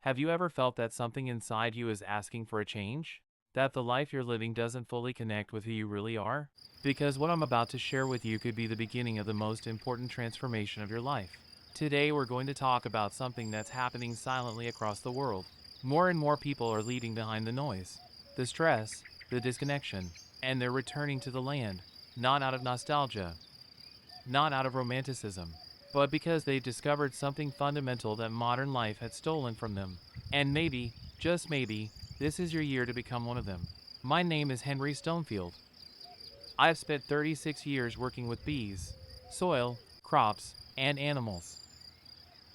Have you ever felt that something inside you is asking for a change? That the life you're living doesn't fully connect with who you really are? Because what I'm about to share with you could be the beginning of the most important transformation of your life. Today we're going to talk about something that's happening silently across the world. More and more people are leaving behind the noise, the stress, the disconnection, and they're returning to the land, not out of nostalgia, not out of romanticism, but because they've discovered something fundamental that modern life had stolen from them. And maybe, just maybe, this is your year to become one of them. My name is Henry Stonefield. I have spent 36 years working with bees, soil, crops, and animals.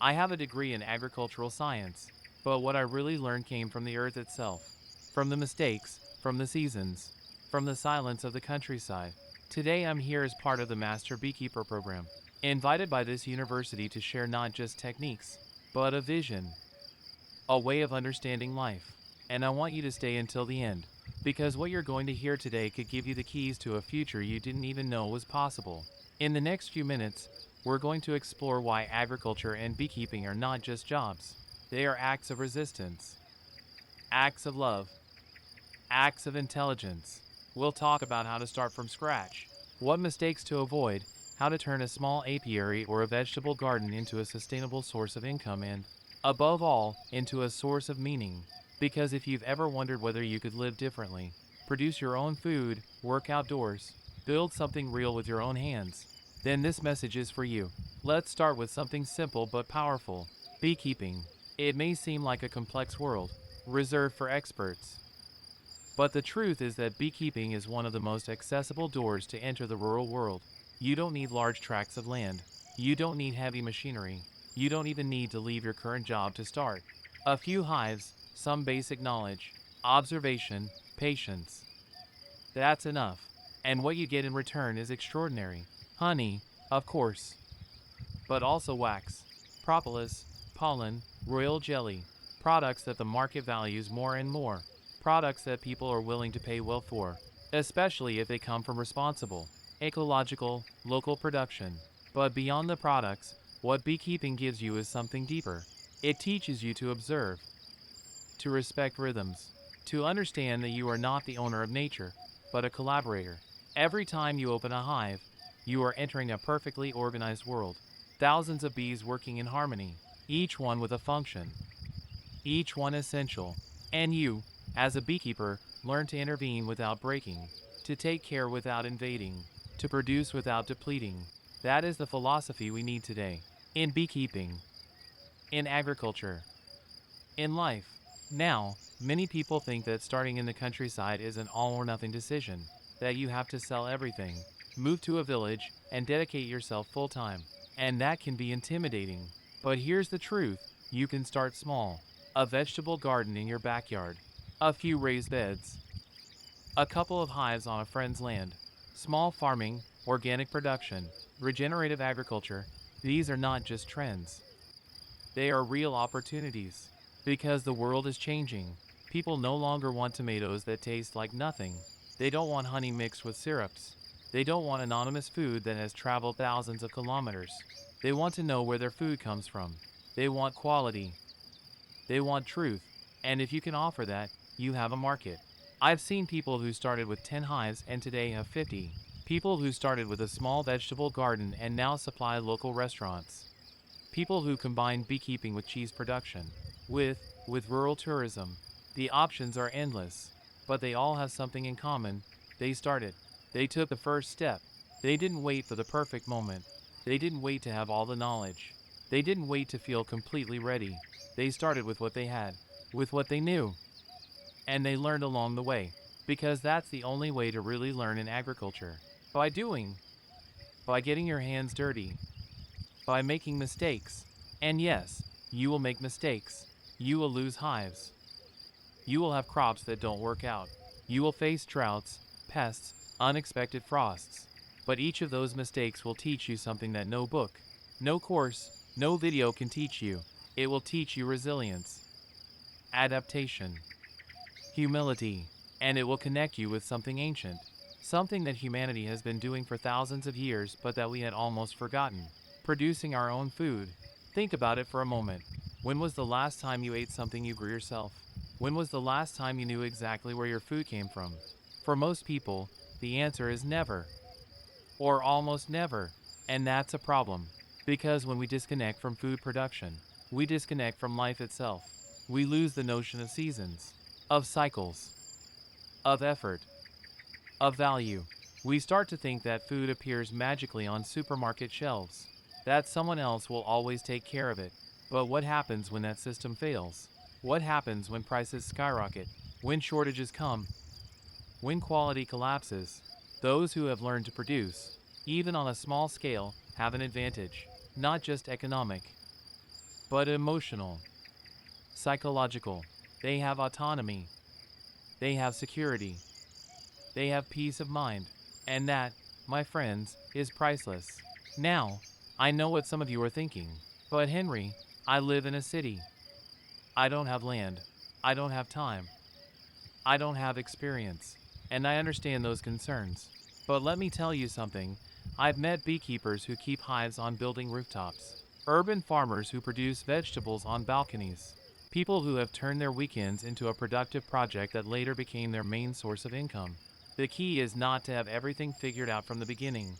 I have a degree in agricultural science, but what I really learned came from the earth itself, from the mistakes, from the seasons, from the silence of the countryside. Today I'm here as part of the Master Beekeeper Program, invited by this university to share not just techniques, but a vision, a way of understanding life. And I want you to stay until the end, because what you're going to hear today could give you the keys to a future you didn't even know was possible. In the next few minutes, we're going to explore why agriculture and beekeeping are not just jobs. They are acts of resistance, acts of love, acts of intelligence. We'll talk about how to start from scratch, what mistakes to avoid, how to turn a small apiary or a vegetable garden into a sustainable source of income and, above all, into a source of meaning. Because if you've ever wondered whether you could live differently, produce your own food, work outdoors, build something real with your own hands, then this message is for you. Let's start with something simple but powerful: beekeeping. It may seem like a complex world, reserved for experts. But the truth is that beekeeping is one of the most accessible doors to enter the rural world. You don't need large tracts of land. You don't need heavy machinery. You don't even need to leave your current job to start. A few hives, some basic knowledge, observation, patience. That's enough. And what you get in return is extraordinary. Honey, of course, but also wax, propolis, pollen, royal jelly, products that the market values more and more, products that people are willing to pay well for, especially if they come from responsible, ecological, local production. But beyond the products, what beekeeping gives you is something deeper. It teaches you to observe, to respect rhythms, to understand that you are not the owner of nature, but a collaborator. Every time you open a hive, you are entering a perfectly organized world. Thousands of bees working in harmony, each one with a function, each one essential. And you, as a beekeeper, learn to intervene without breaking, to take care without invading, to produce without depleting. That is the philosophy we need today. In beekeeping, in agriculture, in life. Now, many people think that starting in the countryside is an all or nothing decision, that you have to sell everything, move to a village, and dedicate yourself full time. And that can be intimidating. But here's the truth: you can start small. A vegetable garden in your backyard, a few raised beds, a couple of hives on a friend's land, small farming, organic production, regenerative agriculture. These are not just trends. They are real opportunities. Because the world is changing. People no longer want tomatoes that taste like nothing. They don't want honey mixed with syrups. They don't want anonymous food that has traveled thousands of kilometers. They want to know where their food comes from. They want quality. They want truth. And if you can offer that, you have a market. I've seen people who started with 10 hives and today have 50. People who started with a small vegetable garden and now supply local restaurants. People who combine beekeeping with cheese production, with rural tourism. The options are endless, but they all have something in common. They started. They took the first step. They didn't wait for the perfect moment. They didn't wait to have all the knowledge. They didn't wait to feel completely ready. They started with what they had, with what they knew. And they learned along the way, because that's the only way to really learn in agriculture. By doing, by getting your hands dirty, by making mistakes. And yes, you will make mistakes. You will lose hives. You will have crops that don't work out. You will face droughts, pests, unexpected frosts. But each of those mistakes will teach you something that no book, no course, no video can teach you. It will teach you resilience, adaptation, humility, and it will connect you with something ancient, something that humanity has been doing for thousands of years but that we had almost forgotten: producing our own food. Think about it for a moment. When was the last time you ate something you grew yourself? When was the last time you knew exactly where your food came from? For most people, the answer is never, or almost never. And that's a problem. Because when we disconnect from food production, we disconnect from life itself. We lose the notion of seasons, of cycles, of effort, of value. We start to think that food appears magically on supermarket shelves, that someone else will always take care of it. But what happens when that system fails? What happens when prices skyrocket? When shortages come? When quality collapses? Those who have learned to produce, even on a small scale, have an advantage. Not just economic, but emotional, psychological. They have autonomy. They have security. They have peace of mind. And that, my friends, is priceless. Now, I know what some of you are thinking. But Henry, I live in a city. I don't have land. I don't have time. I don't have experience. And I understand those concerns. But let me tell you something. I've met beekeepers who keep hives on building rooftops, urban farmers who produce vegetables on balconies, people who have turned their weekends into a productive project that later became their main source of income. The key is not to have everything figured out from the beginning.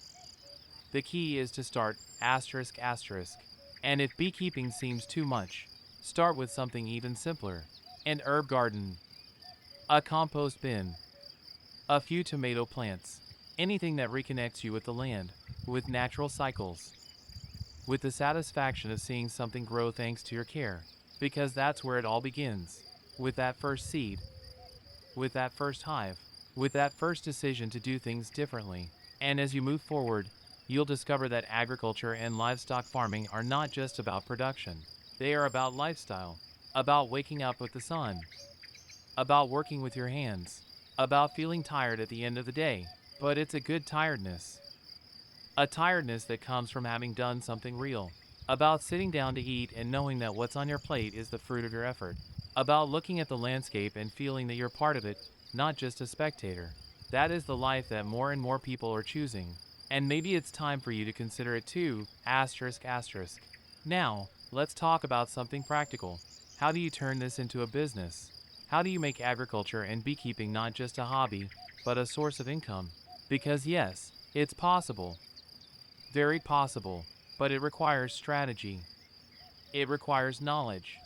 The key is to start asterisk asterisk. And if beekeeping seems too much, start with something even simpler. An herb garden, a compost bin, a few tomato plants, anything that reconnects you with the land, with natural cycles, with the satisfaction of seeing something grow thanks to your care. Because that's where it all begins. With that first seed, with that first hive, with that first decision to do things differently. And as you move forward, you'll discover that agriculture and livestock farming are not just about production. They are about lifestyle, about waking up with the sun, about working with your hands, about feeling tired at the end of the day. But it's a good tiredness. A tiredness that comes from having done something real. About sitting down to eat and knowing that what's on your plate is the fruit of your effort. About looking at the landscape and feeling that you're part of it, not just a spectator. That is the life that more and more people are choosing. And maybe it's time for you to consider it too, asterisk asterisk. Now, let's talk about something practical. How do you turn this into a business? How do you make agriculture and beekeeping not just a hobby, but a source of income? Because yes, it's possible. Very possible. But it requires strategy. It requires knowledge.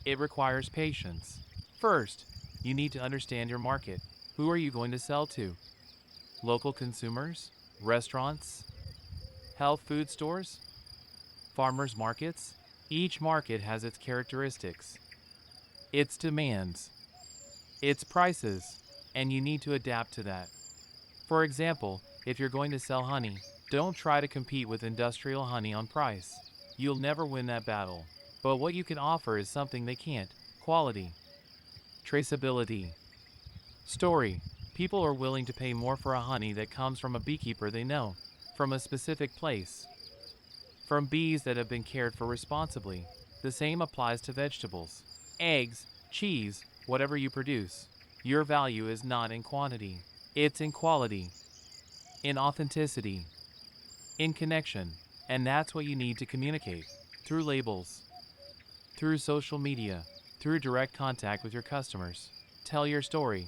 It requires patience. First, you need to understand your market. Who are you going to sell to? Local consumers? Restaurants? Health food stores? Farmers markets? Each market has its characteristics, its demands, its prices, and you need to adapt to that. For example, if you're going to sell honey, don't try to compete with industrial honey on price. You'll never win that battle. But what you can offer is something they can't: quality, traceability, story. People are willing to pay more for a honey that comes from a beekeeper they know, from a specific place, from bees that have been cared for responsibly. The same applies to vegetables, eggs, cheese, whatever you produce. Your value is not in quantity, it's in quality, in authenticity, in connection. And that's what you need to communicate through labels, through social media, through direct contact with your customers. Tell your story,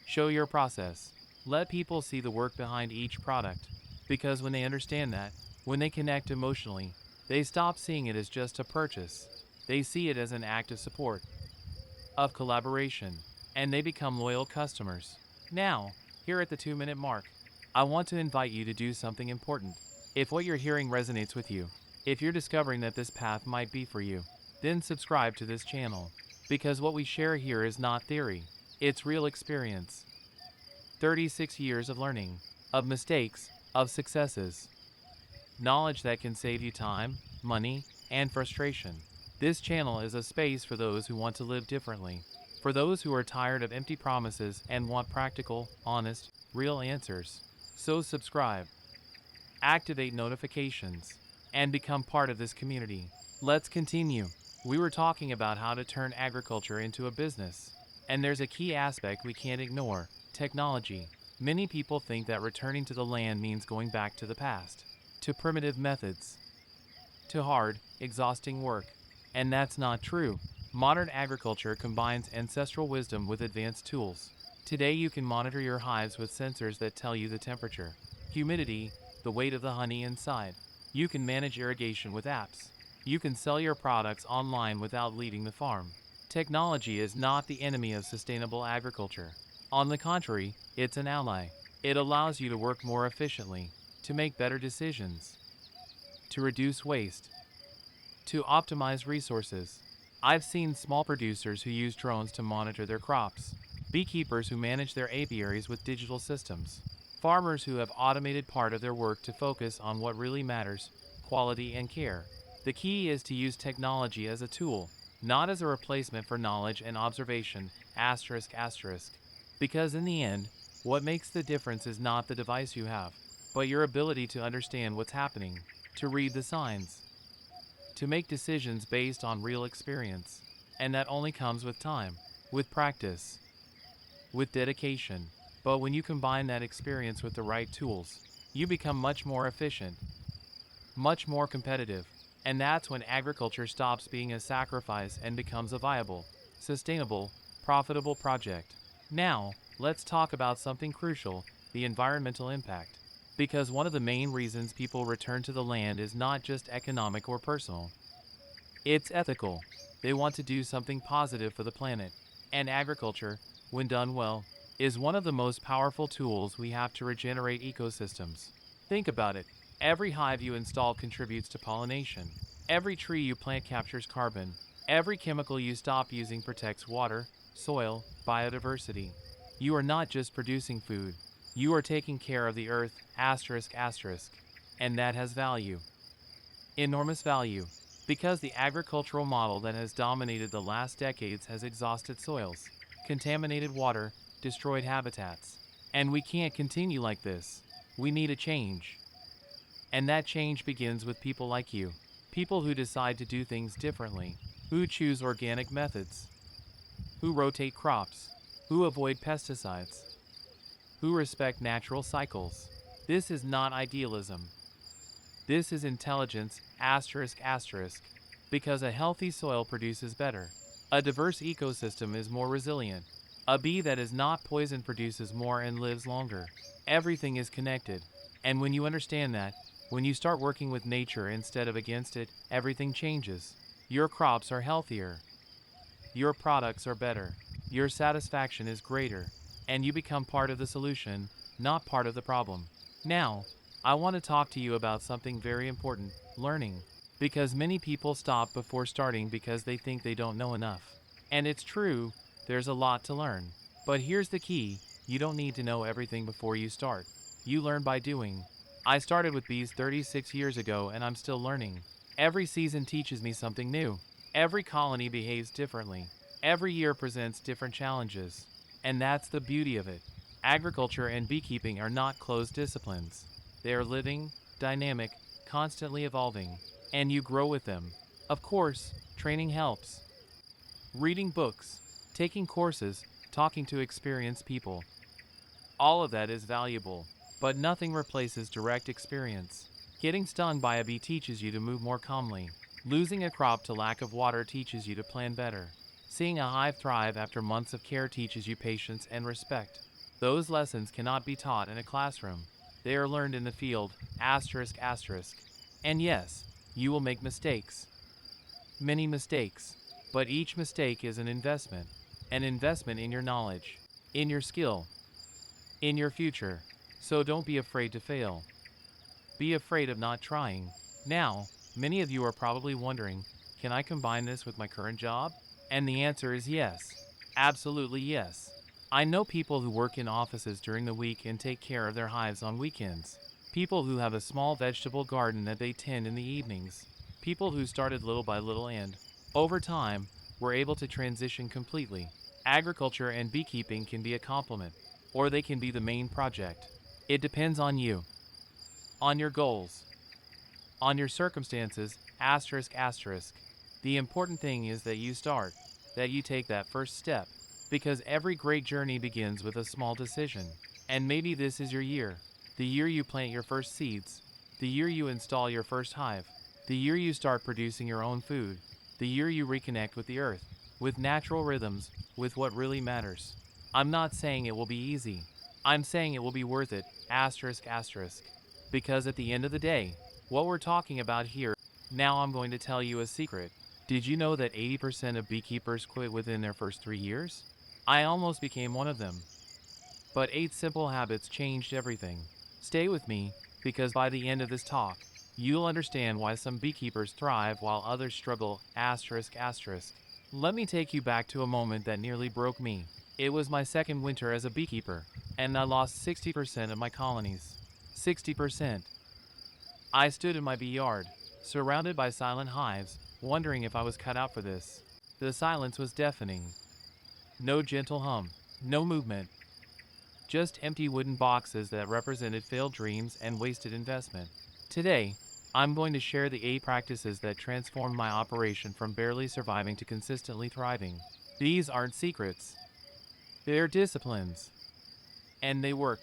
show your process, let people see the work behind each product. Because when they understand that, when they connect emotionally, they stop seeing it as just a purchase. They see it as an act of support, of collaboration, and they become loyal customers. Now, here at the 2-minute mark, I want to invite you to do something important. If what you're hearing resonates with you, if you're discovering that this path might be for you, then subscribe to this channel. Because what we share here is not theory, it's real experience. 36 years of learning, of mistakes, of successes. Knowledge that can save you time, money, and frustration. This channel is a space for those who want to live differently. For those who are tired of empty promises and want practical, honest, real answers. So subscribe, activate notifications, and become part of this community. Let's continue. We were talking about how to turn agriculture into a business. And there's a key aspect we can't ignore: technology. Many people think that returning to the land means going back to the past, to primitive methods, to hard, exhausting work. And that's not true. Modern agriculture combines ancestral wisdom with advanced tools. Today you can monitor your hives with sensors that tell you the temperature, humidity, the weight of the honey inside. You can manage irrigation with apps. You can sell your products online without leaving the farm. Technology is not the enemy of sustainable agriculture. On the contrary, it's an ally. It allows you to work more efficiently, to make better decisions, to reduce waste, to optimize resources. I've seen small producers who use drones to monitor their crops, beekeepers who manage their apiaries with digital systems, farmers who have automated part of their work to focus on what really matters: quality and care. The key is to use technology as a tool, not as a replacement for knowledge and observation, asterisk asterisk. Because in the end, what makes the difference is not the device you have, but your ability to understand what's happening, to read the signs, to make decisions based on real experience. And that only comes with time, with practice, with dedication. But when you combine that experience with the right tools, you become much more efficient, much more competitive. And that's when agriculture stops being a sacrifice and becomes a viable, sustainable, profitable project. Now, let's talk about something crucial: the environmental impact. Because one of the main reasons people return to the land is not just economic or personal, it's ethical. They want to do something positive for the planet. And agriculture, when done well, is one of the most powerful tools we have to regenerate ecosystems. Think about it. Every hive you install contributes to pollination. Every tree you plant captures carbon. Every chemical you stop using protects water, soil, biodiversity. You are not just producing food. You are taking care of the earth, asterisk asterisk. And that has value. Enormous value. Because the agricultural model that has dominated the last decades has exhausted soils, contaminated water, destroyed habitats. And we can't continue like this. We need a change. And that change begins with people like you. People who decide to do things differently, who choose organic methods, who rotate crops, who avoid pesticides, who respect natural cycles. This is not idealism. This is intelligence, asterisk asterisk. Because a healthy soil produces better. A diverse ecosystem is more resilient. A bee that is not poisoned produces more and lives longer. Everything is connected. And when you understand that, when you start working with nature instead of against it, everything changes. Your crops are healthier. Your products are better. Your satisfaction is greater. And you become part of the solution, not part of the problem. Now, I want to talk to you about something very important: learning. Because many people stop before starting because they think they don't know enough. And it's true, there's a lot to learn. But here's the key: you don't need to know everything before you start. You learn by doing. I started with bees 36 years ago and I'm still learning. Every season teaches me something new. Every colony behaves differently. Every year presents different challenges. And that's the beauty of it. Agriculture and beekeeping are not closed disciplines. They are living, dynamic, constantly evolving. And you grow with them. Of course, training helps. Reading books, taking courses, talking to experienced people. All of that is valuable. But nothing replaces direct experience. Getting stung by a bee teaches you to move more calmly. Losing a crop to lack of water teaches you to plan better. Seeing a hive thrive after months of care teaches you patience and respect. Those lessons cannot be taught in a classroom. They are learned in the field, asterisk asterisk. And yes, you will make mistakes. Many mistakes. But each mistake is an investment. An investment in your knowledge, in your skill, in your future. So don't be afraid to fail. Be afraid of not trying. Now, many of you are probably wondering, can I combine this with my current job? And the answer is yes. Absolutely yes. I know people who work in offices during the week and take care of their hives on weekends. People who have a small vegetable garden that they tend in the evenings. People who started little by little and, over time, were able to transition completely. Agriculture and beekeeping can be a complement, or they can be the main project. It depends on you, on your goals, on your circumstances, asterisk asterisk. The important thing is that you start, that you take that first step, because every great journey begins with a small decision. And maybe this is your year, the year you plant your first seeds, the year you install your first hive, the year you start producing your own food, The year you reconnect with the earth, with natural rhythms, with what really matters. I'm not saying it will be easy. I'm saying it will be worth it, asterisk asterisk. Because at the end of the day, what we're talking about here, now I'm going to tell you a secret. Did you know that 80% of beekeepers quit within their first 3 years? I almost became one of them. But 8 simple habits changed everything. Stay with me, because by the end of this talk, you'll understand why some beekeepers thrive while others struggle, asterisk asterisk. Let me take you back to a moment that nearly broke me. It was my second winter as a beekeeper, and I lost 60% of my colonies. 60%. I stood in my bee yard, surrounded by silent hives, wondering if I was cut out for this. The silence was deafening. No gentle hum, no movement, just empty wooden boxes that represented failed dreams and wasted investment. Today, I'm going to share the 8 practices that transformed my operation from barely surviving to consistently thriving. These aren't secrets, they're disciplines. And they work.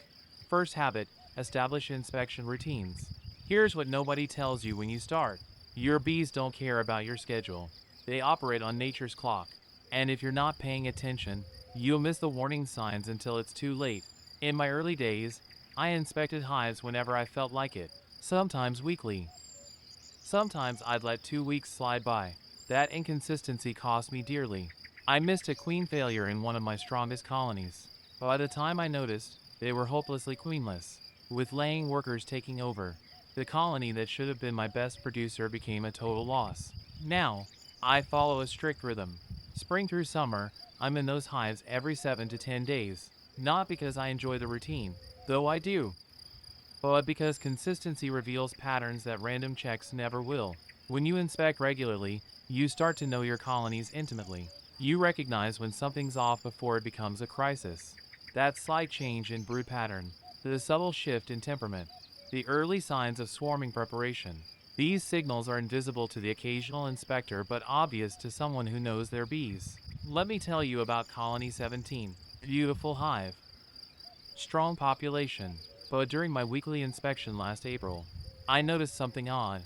First habit, establish inspection routines. Here's what nobody tells you when you start. Your bees don't care about your schedule. They operate on nature's clock. And if you're not paying attention, you'll miss the warning signs until it's too late. In my early days, I inspected hives whenever I felt like it, sometimes weekly. Sometimes I'd let 2 weeks slide by. That inconsistency cost me dearly. I missed a queen failure in one of my strongest colonies. By the time I noticed, they were hopelessly queenless, with laying workers taking over. The colony that should have been my best producer became a total loss. Now, I follow a strict rhythm. Spring through summer, I'm in those hives every 7 to 10 days. Not because I enjoy the routine, though I do, but because consistency reveals patterns that random checks never will. When you inspect regularly, you start to know your colonies intimately. You recognize when something's off before it becomes a crisis. That slight change in brood pattern, the subtle shift in temperament, the early signs of swarming preparation. These signals are invisible to the occasional inspector but obvious to someone who knows their bees. Let me tell you about Colony 17. Beautiful hive. Strong population. But during my weekly inspection last April, I noticed something odd.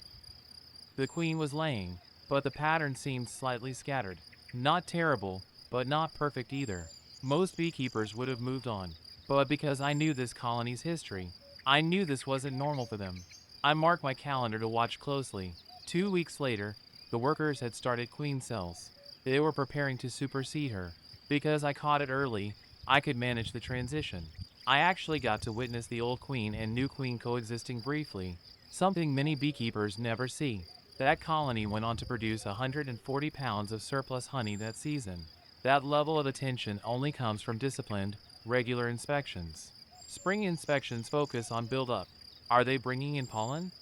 The queen was laying, but the pattern seemed slightly scattered. Not terrible, but not perfect either. Most beekeepers would have moved on. But because I knew this colony's history, I knew this wasn't normal for them. I marked my calendar to watch closely. 2 weeks later, the workers had started queen cells. They were preparing to supersede her. Because I caught it early, I could manage the transition. I actually got to witness the old queen and new queen coexisting briefly, something many beekeepers never see. That colony went on to produce 140 pounds of surplus honey that season. That level of attention only comes from disciplined, regular inspections. Spring inspections focus on buildup. Are they bringing in pollen?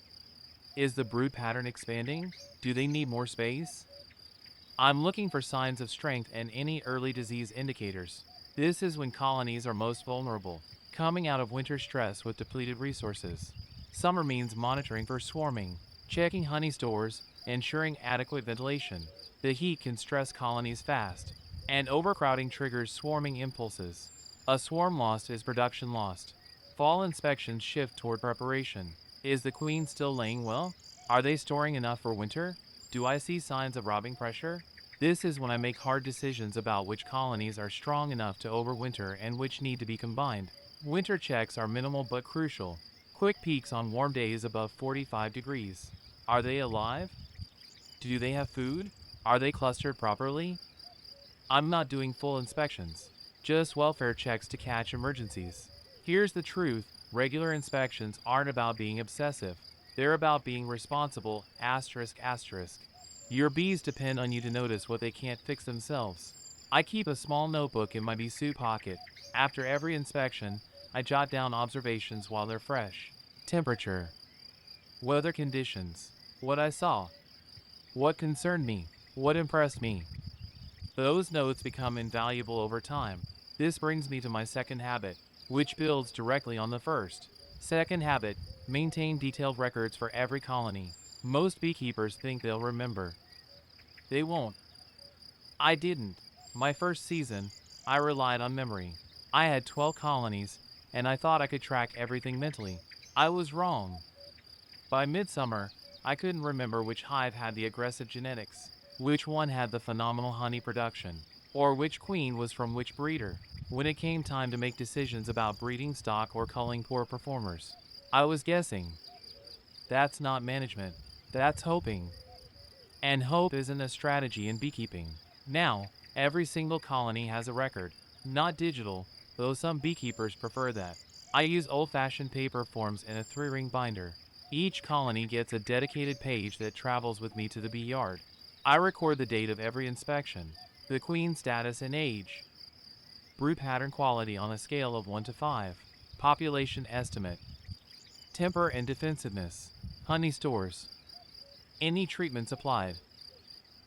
Is the brood pattern expanding? Do they need more space? I'm looking for signs of strength and any early disease indicators. This is when colonies are most vulnerable, coming out of winter stress with depleted resources. Summer means monitoring for swarming, checking honey stores, ensuring adequate ventilation. The heat can stress colonies fast, and overcrowding triggers swarming impulses. A swarm lost is production lost. Fall inspections shift toward preparation. Is the queen still laying well? Are they storing enough for winter? Do I see signs of robbing pressure? This is when I make hard decisions about which colonies are strong enough to overwinter and which need to be combined. Winter checks are minimal but crucial. Quick peeks on warm days above 45 degrees. Are they alive? Do they have food? Are they clustered properly? I'm not doing full inspections, just welfare checks to catch emergencies. Here's the truth, regular inspections aren't about being obsessive. They're about being responsible, asterisk asterisk. Your bees depend on you to notice what they can't fix themselves. I keep a small notebook in my bee suit pocket. After every inspection, I jot down observations while they're fresh. Temperature, weather conditions, what I saw, what concerned me, what impressed me. Those notes become invaluable over time. This brings me to my second habit, which builds directly on the first. Second habit, maintain detailed records for every colony. Most beekeepers think they'll remember. They won't. I didn't. My first season, I relied on memory. I had 12 colonies, and I thought I could track everything mentally. I was wrong. By midsummer, I couldn't remember which hive had the aggressive genetics. which one had the phenomenal honey production, or which queen was from which breeder. When it came time to make decisions about breeding stock or culling poor performers, I was guessing. That's not management. That's hoping. And hope isn't a strategy in beekeeping. Now, every single colony has a record, not digital, though some beekeepers prefer that. I use old-fashioned paper forms in a 3-ring binder. Each colony gets a dedicated page that travels with me to the bee yard. I record the date of every inspection, the queen status and age, brood pattern quality on a scale of 1 to 5, population estimate, temper and defensiveness, honey stores, any treatments applied,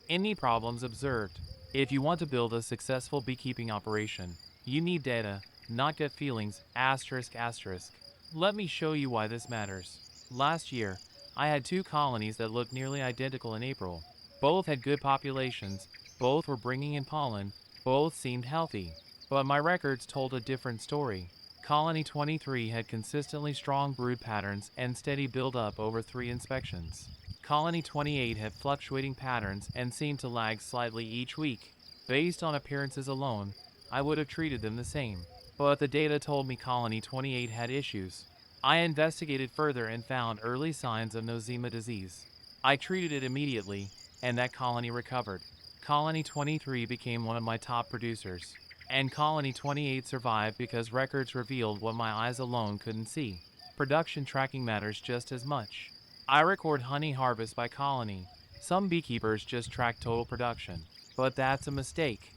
any problems observed. If you want to build a successful beekeeping operation, you need data, not gut feelings, asterisk asterisk. Let me show you why this matters. Last year, I had 2 colonies that looked nearly identical in April. Both had good populations, both were bringing in pollen, both seemed healthy. But my records told a different story. Colony 23 had consistently strong brood patterns and steady build-up over 3 inspections. Colony 28 had fluctuating patterns and seemed to lag slightly each week. Based on appearances alone, I would have treated them the same. But the data told me Colony 28 had issues. I investigated further and found early signs of nosema disease. I treated it immediately, and that colony recovered. Colony 23 became one of my top producers. And Colony 28 survived because records revealed what my eyes alone couldn't see. Production tracking matters just as much. I record honey harvest by colony. Some beekeepers just track total production, but that's a mistake.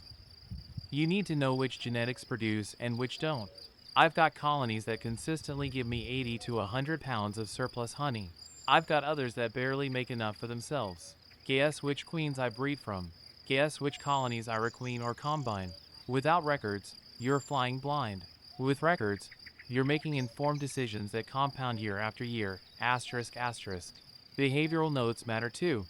You need to know which genetics produce and which don't. I've got colonies that consistently give me 80 to 100 pounds of surplus honey. I've got others that barely make enough for themselves. Guess which queens I breed from. Guess which colonies I requeen or combine. Without records, you're flying blind. With records, you're making informed decisions that compound year after year, asterisk asterisk. Behavioral notes matter too.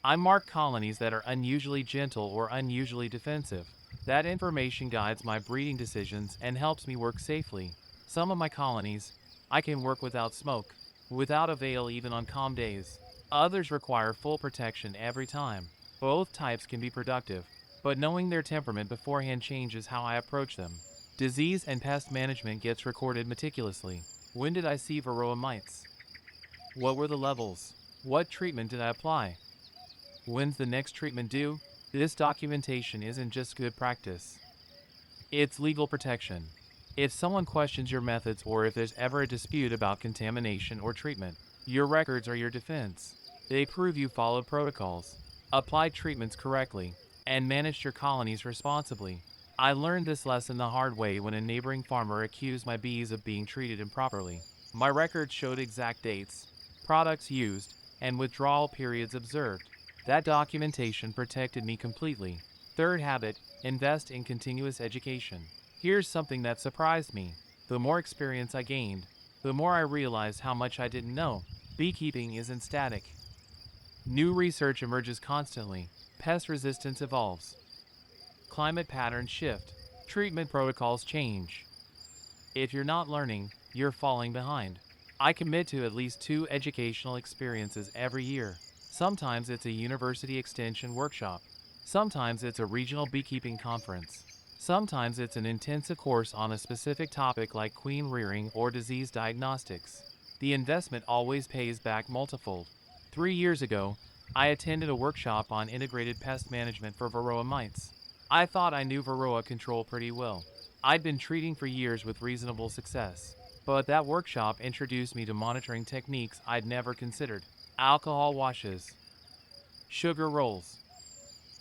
I mark colonies that are unusually gentle or unusually defensive. That information guides my breeding decisions and helps me work safely. Some of my colonies, I can work without smoke, without a veil even on calm days. Others require full protection every time. Both types can be productive, but knowing their temperament beforehand changes how I approach them. Disease and pest management gets recorded meticulously. When did I see Varroa mites? What were the levels? What treatment did I apply? When's the next treatment due? This documentation isn't just good practice. It's legal protection. If someone questions your methods or if there's ever a dispute about contamination or treatment, your records are your defense. They prove you followed protocols, applied treatments correctly, and managed your colonies responsibly. I learned this lesson the hard way when a neighboring farmer accused my bees of being treated improperly. My records showed exact dates, products used, and withdrawal periods observed. That documentation protected me completely. Third habit, invest in continuous education. Here's something that surprised me. The more experience I gained, the more I realized how much I didn't know. Beekeeping isn't static. New research emerges constantly. Pest resistance evolves. Climate patterns shift. Treatment protocols change. If you're not learning, you're falling behind. I commit to at least 2 educational experiences every year. Sometimes it's a university extension workshop. Sometimes it's a regional beekeeping conference. Sometimes it's an intensive course on a specific topic like queen rearing or disease diagnostics. The investment always pays back multifold. 3 years ago, I attended a workshop on integrated pest management for Varroa mites. I thought I knew Varroa control pretty well. I'd been treating for years with reasonable success. But that workshop introduced me to monitoring techniques I'd never considered. Alcohol washes, sugar rolls,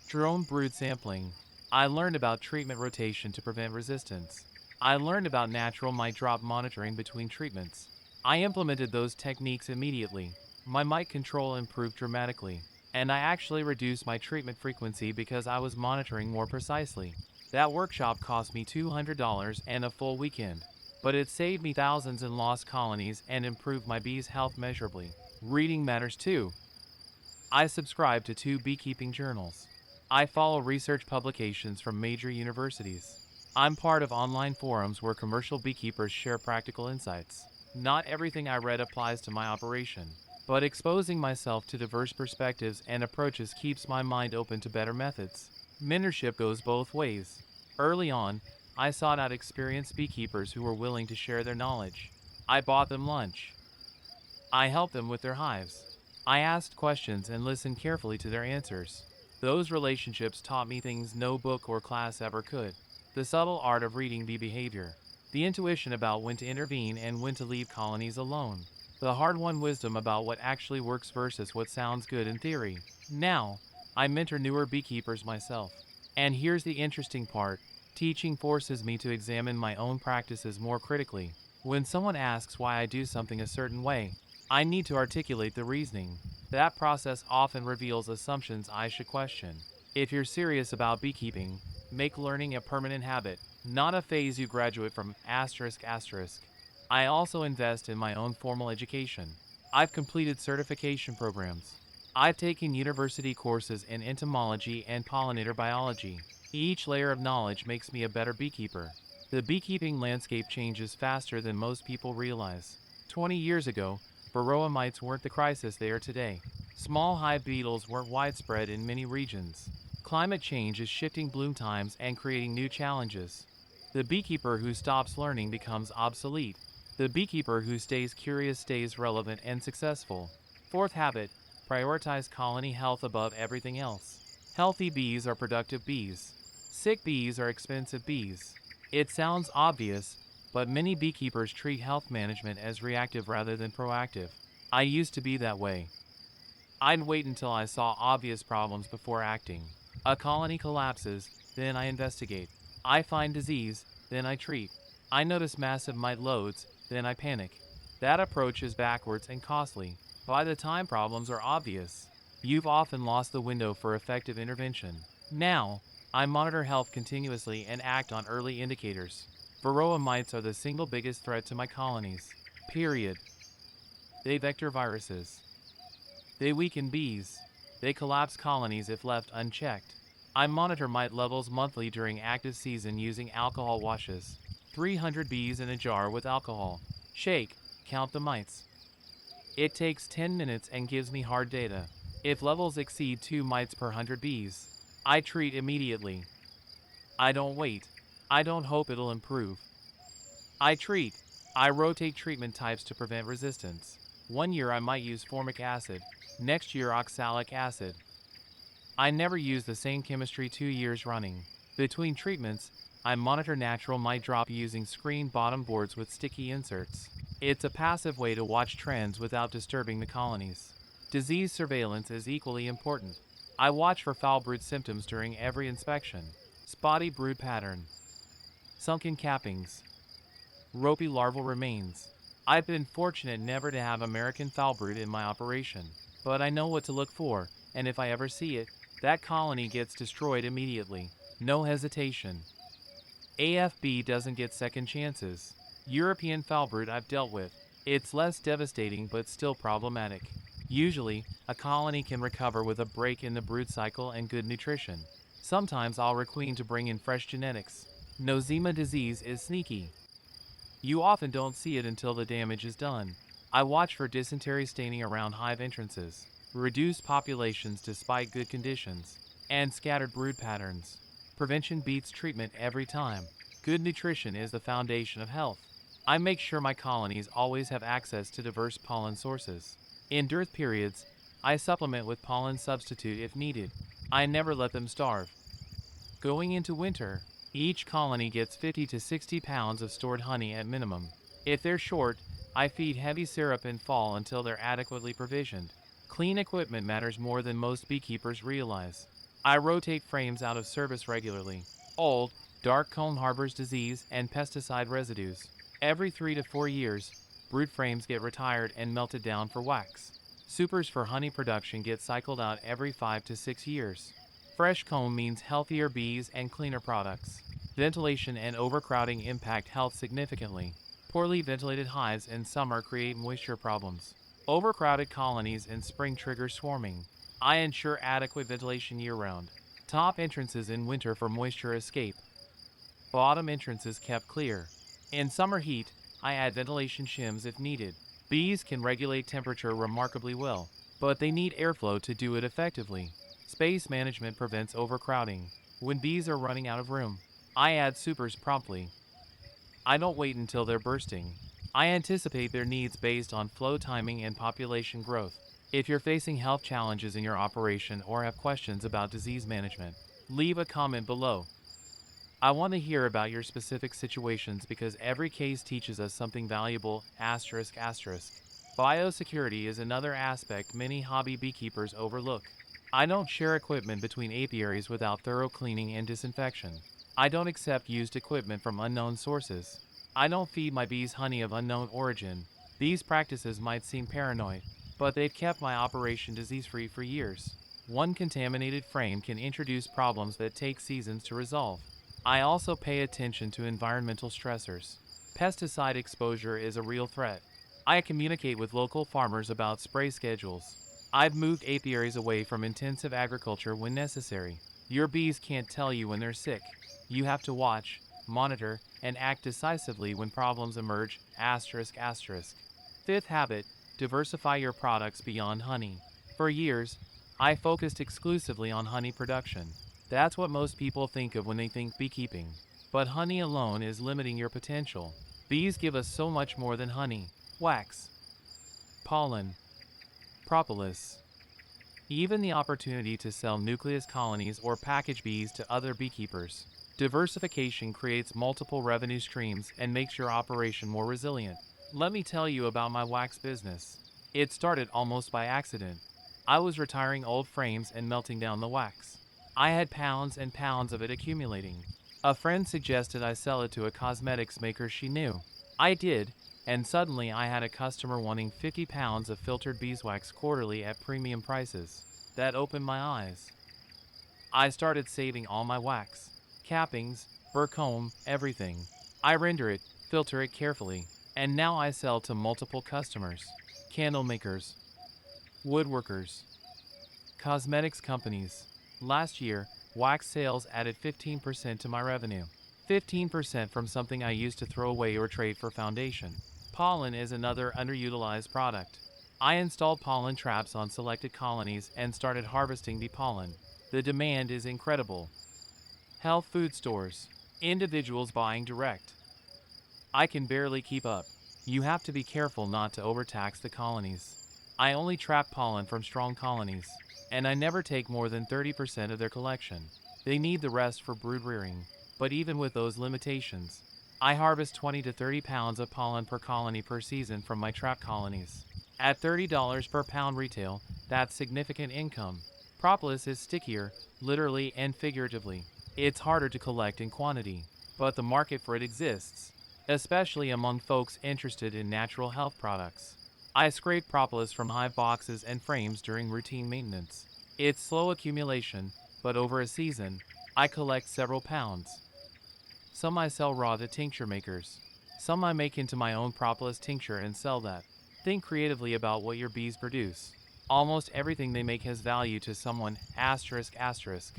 drone brood sampling. I learned about treatment rotation to prevent resistance. I learned about natural mite drop monitoring between treatments. I implemented those techniques immediately. My mite control improved dramatically, and I actually reduced my treatment frequency because I was monitoring more precisely. That workshop cost me $200 and a full weekend, but it saved me thousands in lost colonies and improved my bees' health measurably. Reading matters too. I subscribe to 2 beekeeping journals. I follow research publications from major universities. I'm part of online forums where commercial beekeepers share practical insights. Not everything I read applies to my operation. but exposing myself to diverse perspectives and approaches keeps my mind open to better methods. Mentorship goes both ways. Early on, I sought out experienced beekeepers who were willing to share their knowledge. I bought them lunch. I helped them with their hives. I asked questions and listened carefully to their answers. Those relationships taught me things no book or class ever could. The subtle art of reading bee behavior. The intuition about when to intervene and when to leave colonies alone. The hard-won wisdom about what actually works versus what sounds good in theory. Now, I mentor newer beekeepers myself. And here's the interesting part. Teaching forces me to examine my own practices more critically. When someone asks why I do something a certain way, I need to articulate the reasoning. That process often reveals assumptions I should question. If you're serious about beekeeping, make learning a permanent habit, not a phase you graduate from. I also invest in my own formal education. I've completed certification programs. I've taken university courses in entomology and pollinator biology. Each layer of knowledge makes me a better beekeeper. The beekeeping landscape changes faster than most people realize. 20 years ago, varroa mites weren't the crisis they are today. Small hive beetles weren't widespread in many regions. Climate change is shifting bloom times and creating new challenges. The beekeeper who stops learning becomes obsolete. The beekeeper who stays curious stays relevant and successful. Fourth habit, prioritize colony health above everything else. Healthy bees are productive bees. Sick bees are expensive bees. It sounds obvious, but many beekeepers treat health management as reactive rather than proactive. I used to be that way. I'd wait until I saw obvious problems before acting. A colony collapses, then I investigate. I find disease, then I treat. I notice massive mite loads, then I panic. That approach is backwards and costly. By the time problems are obvious, you've often lost the window for effective intervention. Now, I monitor health continuously and act on early indicators. Varroa mites are the single biggest threat to my colonies. Period. They vector viruses. They weaken bees. They collapse colonies if left unchecked. I monitor mite levels monthly during active season using alcohol washes. 300 bees in a jar with alcohol. Shake, count the mites. It takes 10 minutes and gives me hard data. If levels exceed 2 mites per 100 bees, I treat immediately. I don't wait. I don't hope it'll improve. I treat. I rotate treatment types to prevent resistance. One year I might use formic acid, next year oxalic acid. I never use the same chemistry 2 years running. Between treatments, I monitor natural mite drop using screen bottom boards with sticky inserts. It's a passive way to watch trends without disturbing the colonies. Disease surveillance is equally important. I watch for foul brood symptoms during every inspection. Spotty brood pattern. Sunken cappings. Ropey larval remains. I've been fortunate never to have American foulbrood in my operation, but I know what to look for, and if I ever see it, that colony gets destroyed immediately. No hesitation. AFB doesn't get second chances. European foulbrood I've dealt with. It's less devastating but still problematic. Usually, a colony can recover with a break in the brood cycle and good nutrition. Sometimes I'll requeen to bring in fresh genetics. Nosema disease is sneaky. You often don't see it until the damage is done. I watch for dysentery staining around hive entrances, reduced populations despite good conditions, and scattered brood patterns. Prevention beats treatment every time. Good nutrition is the foundation of health. I make sure my colonies always have access to diverse pollen sources. In dearth periods, I supplement with pollen substitute if needed. I never let them starve. Going into winter, each colony gets 50 to 60 pounds of stored honey at minimum. If they're short, I feed heavy syrup in fall until they're adequately provisioned. Clean equipment matters more than most beekeepers realize. I rotate frames out of service regularly. Old, dark comb harbors disease and pesticide residues. Every 3 to 4 years, brood frames get retired and melted down for wax. Supers for honey production get cycled out every 5 to 6 years. Fresh comb means healthier bees and cleaner products. Ventilation and overcrowding impact health significantly. Poorly ventilated hives in summer create moisture problems. Overcrowded colonies in spring trigger swarming. I ensure adequate ventilation year-round. Top entrances in winter for moisture escape. Bottom entrances kept clear. In summer heat, I add ventilation shims if needed. Bees can regulate temperature remarkably well, but they need airflow to do it effectively. Space management prevents overcrowding. When bees are running out of room, I add supers promptly. I don't wait until they're bursting. I anticipate their needs based on flow timing and population growth. If you're facing health challenges in your operation or have questions about disease management, leave a comment below. I want to hear about your specific situations because every case teaches us something valuable. Asterisk asterisk. Biosecurity is another aspect many hobby beekeepers overlook. I don't share equipment between apiaries without thorough cleaning and disinfection. I don't accept used equipment from unknown sources. I don't feed my bees honey of unknown origin. These practices might seem paranoid, but they've kept my operation disease-free for years. One contaminated frame can introduce problems that take seasons to resolve. I also pay attention to environmental stressors. Pesticide exposure is a real threat. I communicate with local farmers about spray schedules. I've moved apiaries away from intensive agriculture when necessary. Your bees can't tell you when they're sick. You have to watch, monitor, and act decisively when problems emerge. Asterisk asterisk. Fifth habit, diversify your products beyond honey. For years, I focused exclusively on honey production. That's what most people think of when they think beekeeping. But honey alone is limiting your potential. Bees give us so much more than honey: wax, pollen, propolis, even the opportunity to sell nucleus colonies or package bees to other beekeepers. Diversification creates multiple revenue streams and makes your operation more resilient. Let me tell you about my wax business. It started almost by accident. I was retiring old frames and melting down the wax. I had pounds and pounds of it accumulating. A friend suggested I sell it to a cosmetics maker she knew. I did, and suddenly I had a customer wanting 50 pounds of filtered beeswax quarterly at premium prices. That opened my eyes. I started saving all my wax, cappings, burr comb, everything. I render it, filter it carefully, and now I sell to multiple customers: candle makers, woodworkers, cosmetics companies. Last year, wax sales added 15% to my revenue. 15% from something I used to throw away or trade for foundation. Pollen is another underutilized product. I installed pollen traps on selected colonies and started harvesting bee pollen. The demand is incredible. Health food stores. Individuals buying direct. I can barely keep up. You have to be careful not to overtax the colonies. I only trap pollen from strong colonies, and I never take more than 30% of their collection. They need the rest for brood rearing. But even with those limitations, I harvest 20 to 30 pounds of pollen per colony per season from my trap colonies. At $30 per pound retail, that's significant income. Propolis is stickier, literally and figuratively. It's harder to collect in quantity, but the market for it exists, especially among folks interested in natural health products. I scrape propolis from hive boxes and frames during routine maintenance. It's slow accumulation, but over a season, I collect several pounds. Some I sell raw to tincture makers. Some I make into my own propolis tincture and sell that. Think creatively about what your bees produce. Almost everything they make has value to someone. Asterisk asterisk.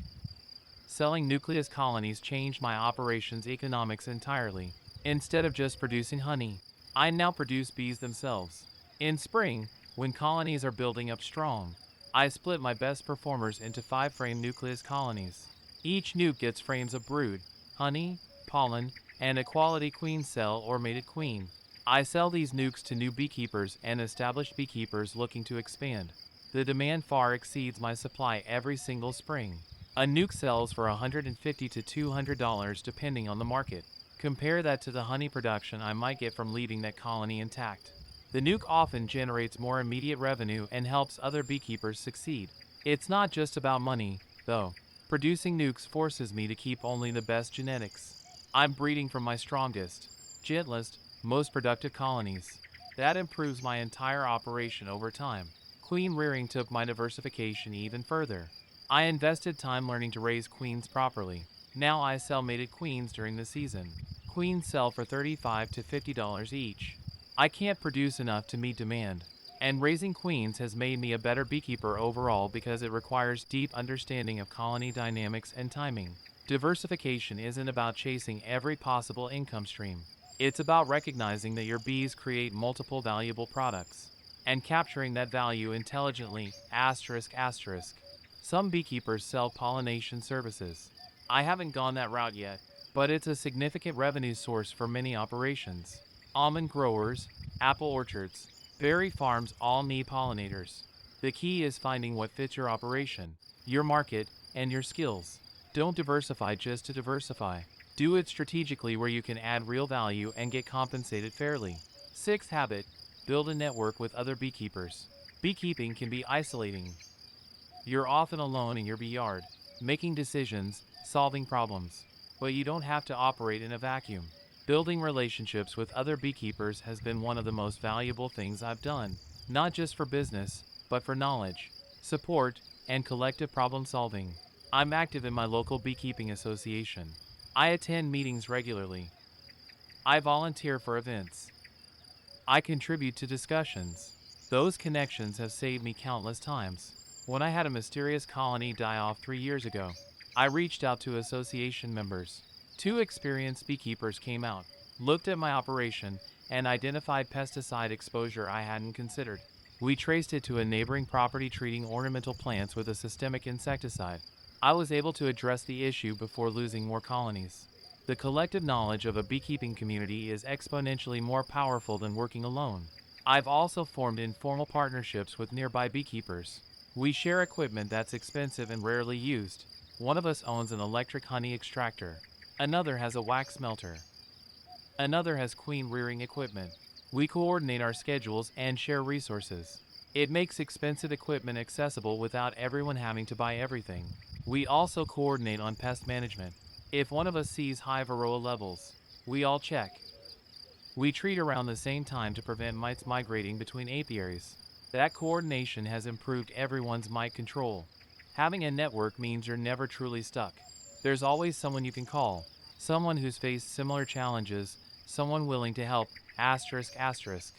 Selling nucleus colonies changed my operations economics entirely. Instead of just producing honey, I now produce bees themselves. In spring, when colonies are building up strong, I split my best performers into 5-frame nucleus colonies. Each nuke gets frames of brood, honey, pollen, and a quality queen cell or mated queen. I sell these nukes to new beekeepers and established beekeepers looking to expand. The demand far exceeds my supply every single spring. A nuke sells for $150 to $200 depending on the market. Compare that to the honey production I might get from leaving that colony intact. The nuke often generates more immediate revenue and helps other beekeepers succeed. It's not just about money, though. Producing nukes forces me to keep only the best genetics. I'm breeding from my strongest, gentlest, most productive colonies. That improves my entire operation over time. Queen rearing took my diversification even further. I invested time learning to raise queens properly. Now I sell mated queens during the season. Queens sell for $35 to $50 each. I can't produce enough to meet demand, and raising queens has made me a better beekeeper overall because it requires deep understanding of colony dynamics and timing. Diversification isn't about chasing every possible income stream. It's about recognizing that your bees create multiple valuable products and capturing that value intelligently. Asterisk asterisk. Some beekeepers sell pollination services. I haven't gone that route yet, but it's a significant revenue source for many operations. Almond growers, apple orchards, berry farms all need pollinators. The key is finding what fits your operation, your market, and your skills. Don't diversify just to diversify. Do it strategically where you can add real value and get compensated fairly. Sixth habit, build a network with other beekeepers. Beekeeping can be isolating. You're often alone in your bee yard, making decisions, solving problems. But you don't have to operate in a vacuum. Building relationships with other beekeepers has been one of the most valuable things I've done, not just for business, but for knowledge, support, and collective problem solving. I'm active in my local beekeeping association. I attend meetings regularly. I volunteer for events. I contribute to discussions. Those connections have saved me countless times. When I had a mysterious colony die off 3 years ago, I reached out to association members. Two experienced beekeepers came out, looked at my operation, and identified pesticide exposure I hadn't considered. We traced it to a neighboring property treating ornamental plants with a systemic insecticide. I was able to address the issue before losing more colonies. The collective knowledge of a beekeeping community is exponentially more powerful than working alone. I've also formed informal partnerships with nearby beekeepers. We share equipment that's expensive and rarely used. One of us owns an electric honey extractor. Another has a wax melter. Another has queen rearing equipment. We coordinate our schedules and share resources. It makes expensive equipment accessible without everyone having to buy everything. We also coordinate on pest management. If one of us sees high varroa levels, we all check. We treat around the same time to prevent mites migrating between apiaries. That coordination has improved everyone's mite control. Having a network means you're never truly stuck. There's always someone you can call, someone who's faced similar challenges, someone willing to help. Asterisk asterisk.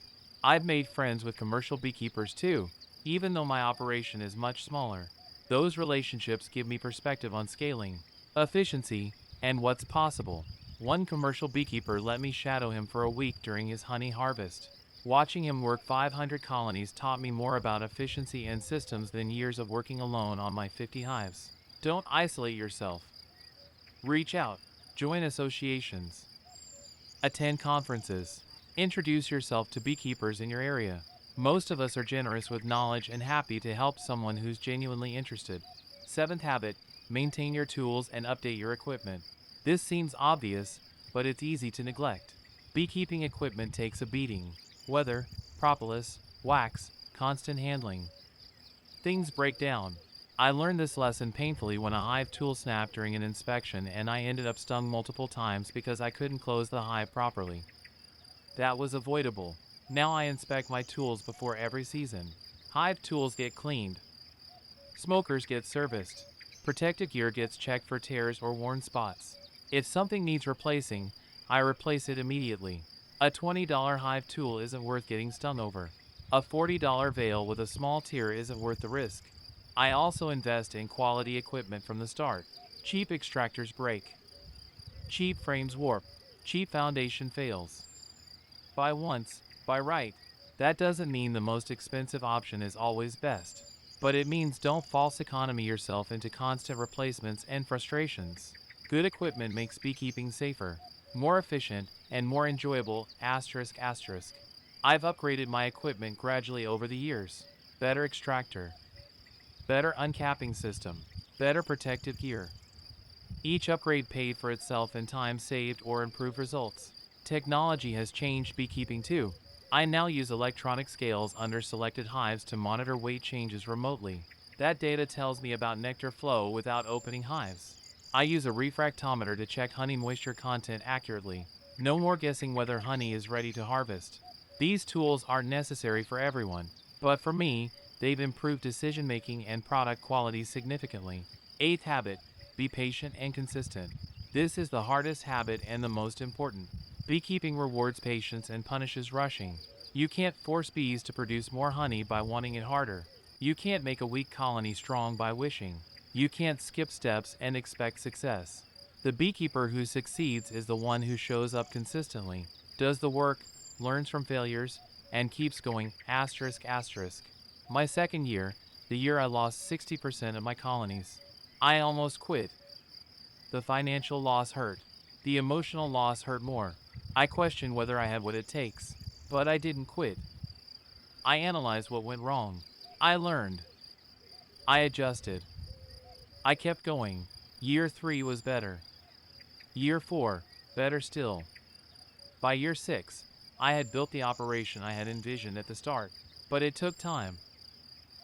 I've made friends with commercial beekeepers too, even though my operation is much smaller. Those relationships give me perspective on scaling, efficiency, and what's possible. One commercial beekeeper let me shadow him for a week during his honey harvest. Watching him work 500 colonies taught me more about efficiency and systems than years of working alone on my 50 hives. Don't isolate yourself. Reach out. Join associations. Attend conferences. Introduce yourself to beekeepers in your area. Most of us are generous with knowledge and happy to help someone who's genuinely interested. Seventh habit, maintain your tools and update your equipment. This seems obvious, but it's easy to neglect. Beekeeping equipment takes a beating. Weather, propolis, wax, constant handling. Things break down. I learned this lesson painfully when a hive tool snapped during an inspection and I ended up stung multiple times because I couldn't close the hive properly. That was avoidable. Now I inspect my tools before every season. Hive tools get cleaned. Smokers get serviced. Protective gear gets checked for tears or worn spots. If something needs replacing, I replace it immediately. A $20 hive tool isn't worth getting stung over. A $40 veil with a small tear isn't worth the risk. I also invest in quality equipment from the start. Cheap extractors break. Cheap frames warp. Cheap foundation fails. Buy once, buy right. That doesn't mean the most expensive option is always best. But it means don't false economy yourself into constant replacements and frustrations. Good equipment makes beekeeping safer, more efficient, and more enjoyable. Asterisk asterisk. I've upgraded my equipment gradually over the years. Better extractor. Better uncapping system. Better protective gear. Each upgrade paid for itself in time saved or improved results. Technology has changed beekeeping too. I now use electronic scales under selected hives to monitor weight changes remotely. That data tells me about nectar flow without opening hives. I use a refractometer to check honey moisture content accurately. No more guessing whether honey is ready to harvest. These tools aren't necessary for everyone, but for me, they've improved decision making and product quality significantly. Eighth habit, be patient and consistent. This is the hardest habit and the most important. Beekeeping rewards patience and punishes rushing. You can't force bees to produce more honey by wanting it harder. You can't make a weak colony strong by wishing. You can't skip steps and expect success. The beekeeper who succeeds is the one who shows up consistently. does the work, learns from failures, and keeps going, asterisk asterisk. My second year, the year I lost 60% of my colonies. I almost quit. The financial loss hurt. The emotional loss hurt more. I questioned whether I had what it takes. But I didn't quit. I analyzed what went wrong. I learned. I adjusted. I kept going. Year 3 was better. Year 4, better still. By year 6, I had built the operation I had envisioned at the start. But it took time.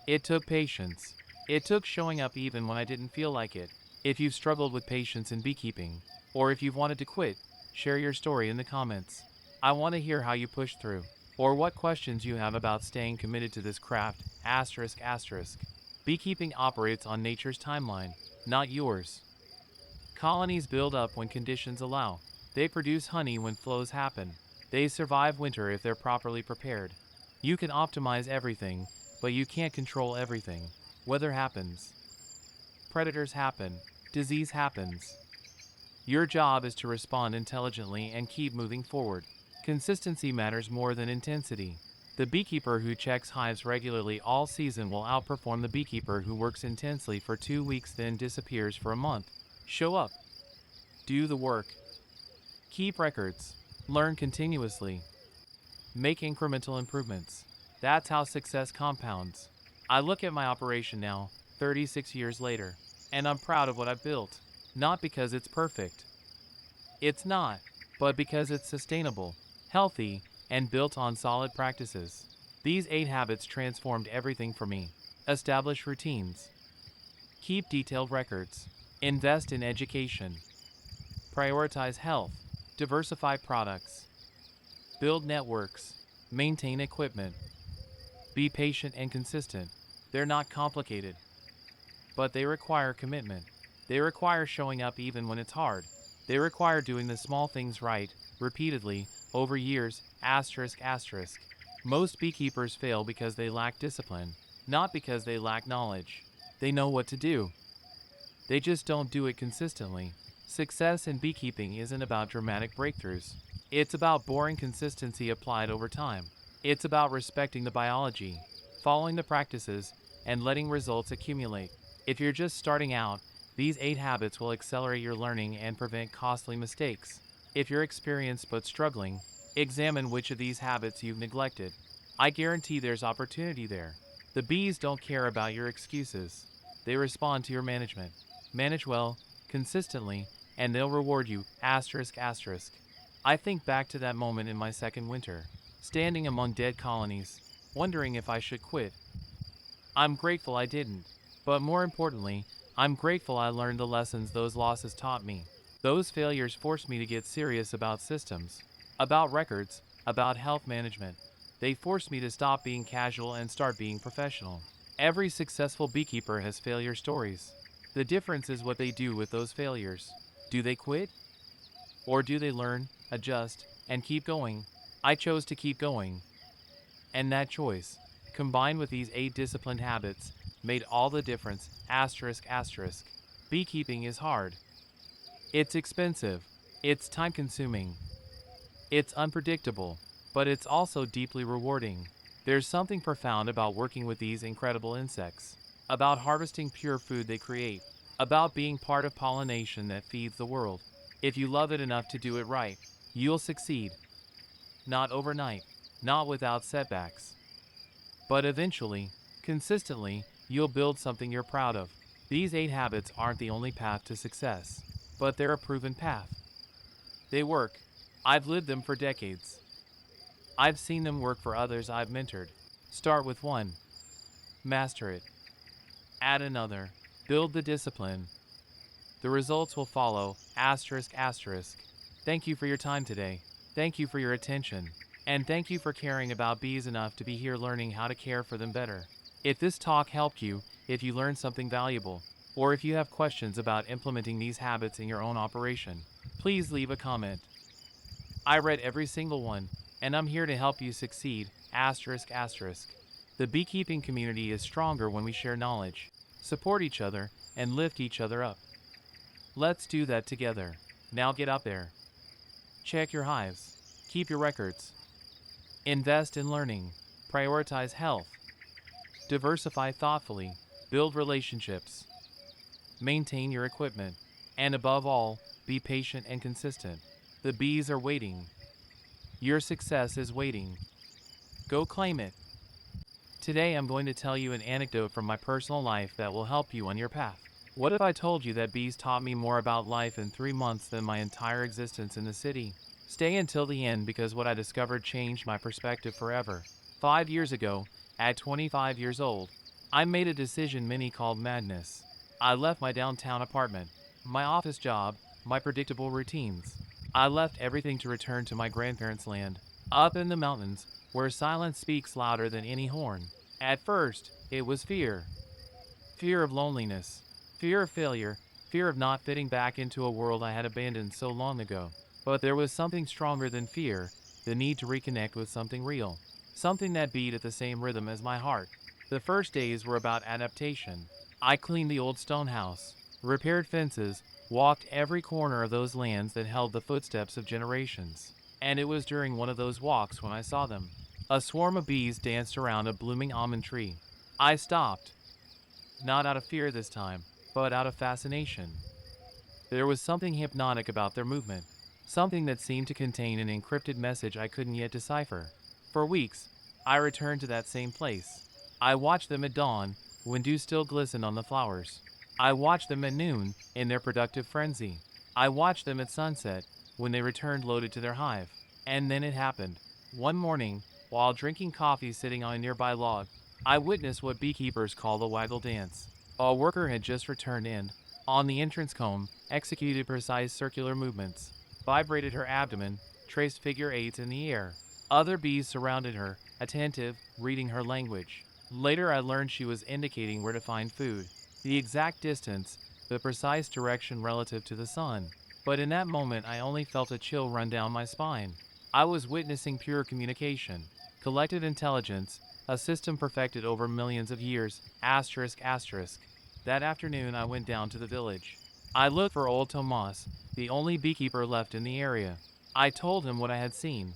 It took patience. It took showing up even when I didn't feel like it. If you've struggled with patience in beekeeping, or if you've wanted to quit, share your story in the comments. I want to hear how you pushed through, or what questions you have about staying committed to this craft, asterisk asterisk. Beekeeping operates on nature's timeline, not yours. Colonies build up when conditions allow. They produce honey when flows happen. They survive winter if they're properly prepared. You can optimize everything, but you can't control everything. Weather happens. Predators happen. Disease happens. Your job is to respond intelligently and keep moving forward. Consistency matters more than intensity. The beekeeper who checks hives regularly all season will outperform the beekeeper who works intensely for 2 weeks then disappears for a month. Show up. Do the work. Keep records. Learn continuously. Make incremental improvements. That's how success compounds. I look at my operation now, 36 years later, and I'm proud of what I've built. Not because it's perfect. It's not, but because it's sustainable, healthy, and built on solid practices. These 8 habits transformed everything for me. Establish routines. Keep detailed records. Invest in education. Prioritize health. Diversify products. Build networks. Maintain equipment. Be patient and consistent. They're not complicated, but they require commitment. They require showing up even when it's hard. They require doing the small things right, repeatedly, over years, asterisk asterisk. Most beekeepers fail because they lack discipline, not because they lack knowledge. They know what to do. They just don't do it consistently. Success in beekeeping isn't about dramatic breakthroughs. It's about boring consistency applied over time. It's about respecting the biology, following the practices, and letting results accumulate. If you're just starting out, these 8 habits will accelerate your learning and prevent costly mistakes. If you're experienced but struggling, examine which of these habits you've neglected. I guarantee there's opportunity there. The bees don't care about your excuses. They respond to your management. Manage well, consistently, and they'll reward you, asterisk asterisk. I think back to that moment in my second winter, standing among dead colonies, wondering if I should quit. I'm grateful I didn't. But more importantly, I'm grateful I learned the lessons those losses taught me. Those failures forced me to get serious about systems, about records, about health management. They forced me to stop being casual and start being professional. Every successful beekeeper has failure stories. The difference is what they do with those failures. Do they quit? Or do they learn, adjust, and keep going? I chose to keep going. And that choice, combined with these 8 disciplined habits, made all the difference, asterisk asterisk. Beekeeping is hard. It's expensive. It's time-consuming. It's unpredictable. But it's also deeply rewarding. There's something profound about working with these incredible insects, about harvesting pure food they create, about being part of pollination that feeds the world. If you love it enough to do it right, you'll succeed. Not overnight, not without setbacks. But eventually, consistently, you'll build something you're proud of. These 8 habits aren't the only path to success, but they're a proven path. They work. I've lived them for decades. I've seen them work for others I've mentored. Start with one. Master it. Add another. Build the discipline. The results will follow, asterisk asterisk. Thank you for your time today. Thank you for your attention. And thank you for caring about bees enough to be here learning how to care for them better. If this talk helped you, if you learned something valuable, or if you have questions about implementing these habits in your own operation, please leave a comment. I read every single one, and I'm here to help you succeed, asterisk asterisk. The beekeeping community is stronger when we share knowledge, support each other, and lift each other up. Let's do that together. Now get up there. Check your hives. Keep your records. Invest in learning. Prioritize health. Diversify thoughtfully. Build relationships. Maintain your equipment. And above all, be patient and consistent. The bees are waiting. Your success is waiting. Go claim it. Today I'm going to tell you an anecdote from my personal life that will help you on your path. What if I told you that bees taught me more about life in 3 months than my entire existence in the city? Stay until the end because what I discovered changed my perspective forever. 5 years ago, at 25 years old, I made a decision many called madness. I left my downtown apartment, my office job, my predictable routines. I left everything to return to my grandparents' land, up in the mountains, where silence speaks louder than any horn. At first, it was fear. Fear of loneliness, fear of failure, fear of not fitting back into a world I had abandoned so long ago. But there was something stronger than fear, the need to reconnect with something real, something that beat at the same rhythm as my heart. The first days were about adaptation. I cleaned the old stone house, repaired fences, walked every corner of those lands that held the footsteps of generations. And it was during one of those walks when I saw them. A swarm of bees danced around a blooming almond tree. I stopped, not out of fear this time, but out of fascination. There was something hypnotic about their movement, something that seemed to contain an encrypted message I couldn't yet decipher. For weeks, I returned to that same place. I watched them at dawn, when dew still glistened on the flowers. I watched them at noon, in their productive frenzy. I watched them at sunset, when they returned loaded to their hive. And then it happened. One morning, while drinking coffee sitting on a nearby log, I witnessed what beekeepers call the waggle dance. A worker had just returned and, on the entrance comb, executed precise circular movements, vibrated her abdomen, traced figure eights in the air. Other bees surrounded her, attentive, reading her language. Later I learned she was indicating where to find food, the exact distance, the precise direction relative to the sun. But in that moment I only felt a chill run down my spine. I was witnessing pure communication, collective intelligence, a system perfected over millions of years, asterisk asterisk. That afternoon I went down to the village. I looked for old Tomas, the only beekeeper left in the area. I told him what I had seen.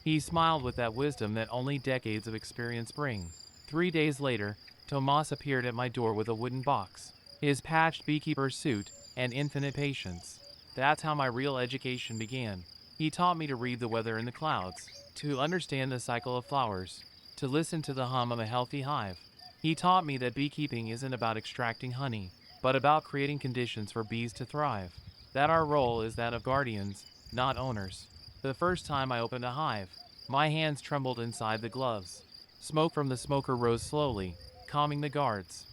He smiled with that wisdom that only decades of experience bring. 3 days later, Tomas appeared at my door with a wooden box, his patched beekeeper's suit, and infinite patience. That's how my real education began. He taught me to read the weather in the clouds, to understand the cycle of flowers, to listen to the hum of a healthy hive. He taught me that beekeeping isn't about extracting honey, but about creating conditions for bees to thrive. That our role is that of guardians, not owners. The first time I opened a hive, my hands trembled inside the gloves. Smoke from the smoker rose slowly, calming the guards.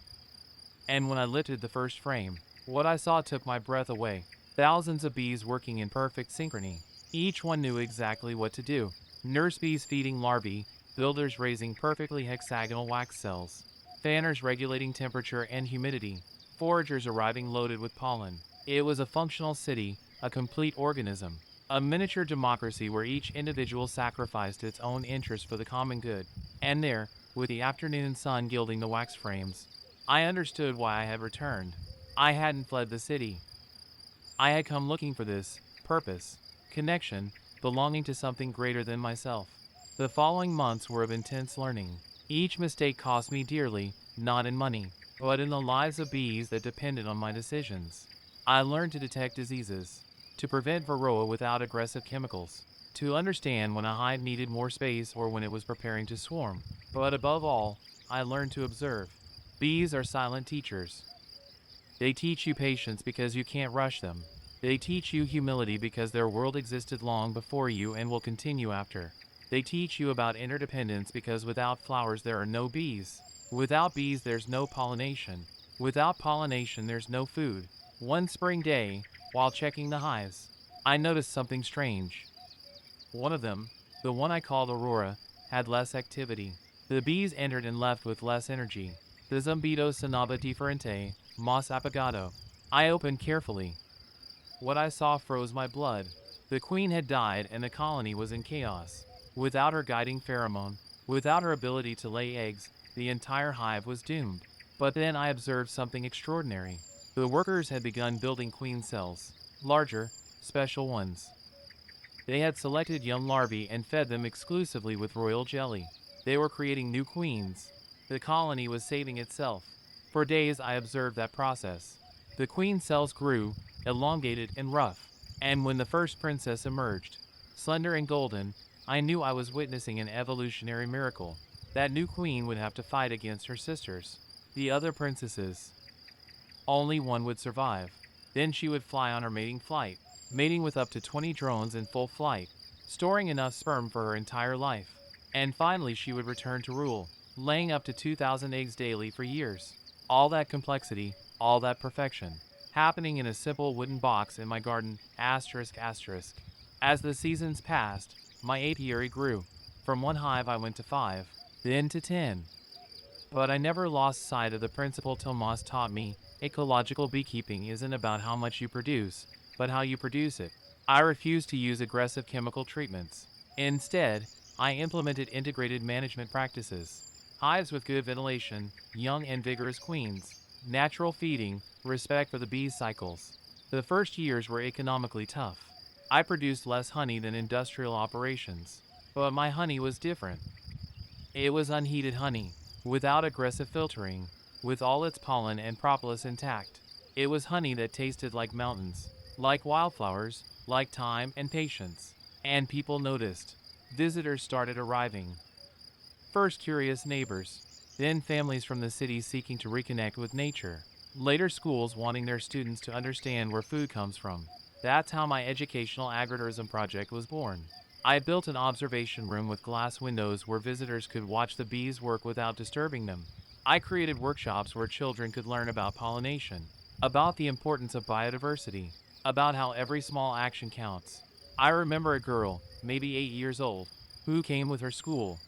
And when I lifted the first frame, what I saw took my breath away. Thousands of bees working in perfect synchrony. Each one knew exactly what to do. Nurse bees feeding larvae, builders raising perfectly hexagonal wax cells, fanners regulating temperature and humidity, foragers arriving loaded with pollen. It was a functional city, a complete organism, a miniature democracy where each individual sacrificed its own interest for the common good. And there, with the afternoon sun gilding the wax frames, I understood why I had returned. I hadn't fled the city. I had come looking for this purpose, connection, belonging to something greater than myself. The following months were of intense learning. Each mistake cost me dearly, not in money, but in the lives of bees that depended on my decisions. I learned to detect diseases, to prevent varroa without aggressive chemicals, to understand when a hive needed more space or when it was preparing to swarm. But above all, I learned to observe. Bees are silent teachers. They teach you patience because you can't rush them. They teach you humility because their world existed long before you and will continue after. They teach you about interdependence because without flowers there are no bees. Without bees there's no pollination. Without pollination there's no food. One spring day, while checking the hives, I noticed something strange. One of them, the one I called Aurora, had less activity. The bees entered and left with less energy. The zumbido sonaba diferente, mas apagado. I opened carefully. What I saw froze my blood. The queen had died and the colony was in chaos. Without her guiding pheromone, without her ability to lay eggs, the entire hive was doomed. But then I observed something extraordinary. The workers had begun building queen cells, larger, special ones. They had selected young larvae and fed them exclusively with royal jelly. They were creating new queens. The colony was saving itself. For days I observed that process. The queen cells grew, elongated and rough, and when the first princess emerged, slender and golden, I knew I was witnessing an evolutionary miracle. That new queen would have to fight against her sisters, the other princesses. Only one would survive. Then she would fly on her mating flight, mating with up to 20 drones in full flight, storing enough sperm for her entire life. And finally she would return to rule, laying up to 2,000 eggs daily for years. All that complexity, all that perfection, happening in a simple wooden box in my garden, asterisk asterisk. As the seasons passed, my apiary grew. From one hive I went to 5, then to 10. But I never lost sight of the principle Tomas taught me. Ecological beekeeping isn't about how much you produce, but how you produce it. I refused to use aggressive chemical treatments. Instead, I implemented integrated management practices. Hives with good ventilation, young and vigorous queens, natural feeding, respect for the bees' cycles. The first years were economically tough. I produced less honey than industrial operations. But my honey was different. It was unheated honey, without aggressive filtering, with all its pollen and propolis intact. It was honey that tasted like mountains, like wildflowers, like time and patience. And people noticed. Visitors started arriving. First curious neighbors, then families from the city seeking to reconnect with nature. Later schools wanting their students to understand where food comes from. That's how my educational agritourism project was born. I built an observation room with glass windows where visitors could watch the bees work without disturbing them. I created workshops where children could learn about pollination, about the importance of biodiversity, about how every small action counts. I remember a girl, maybe 8 years old, who came with her school.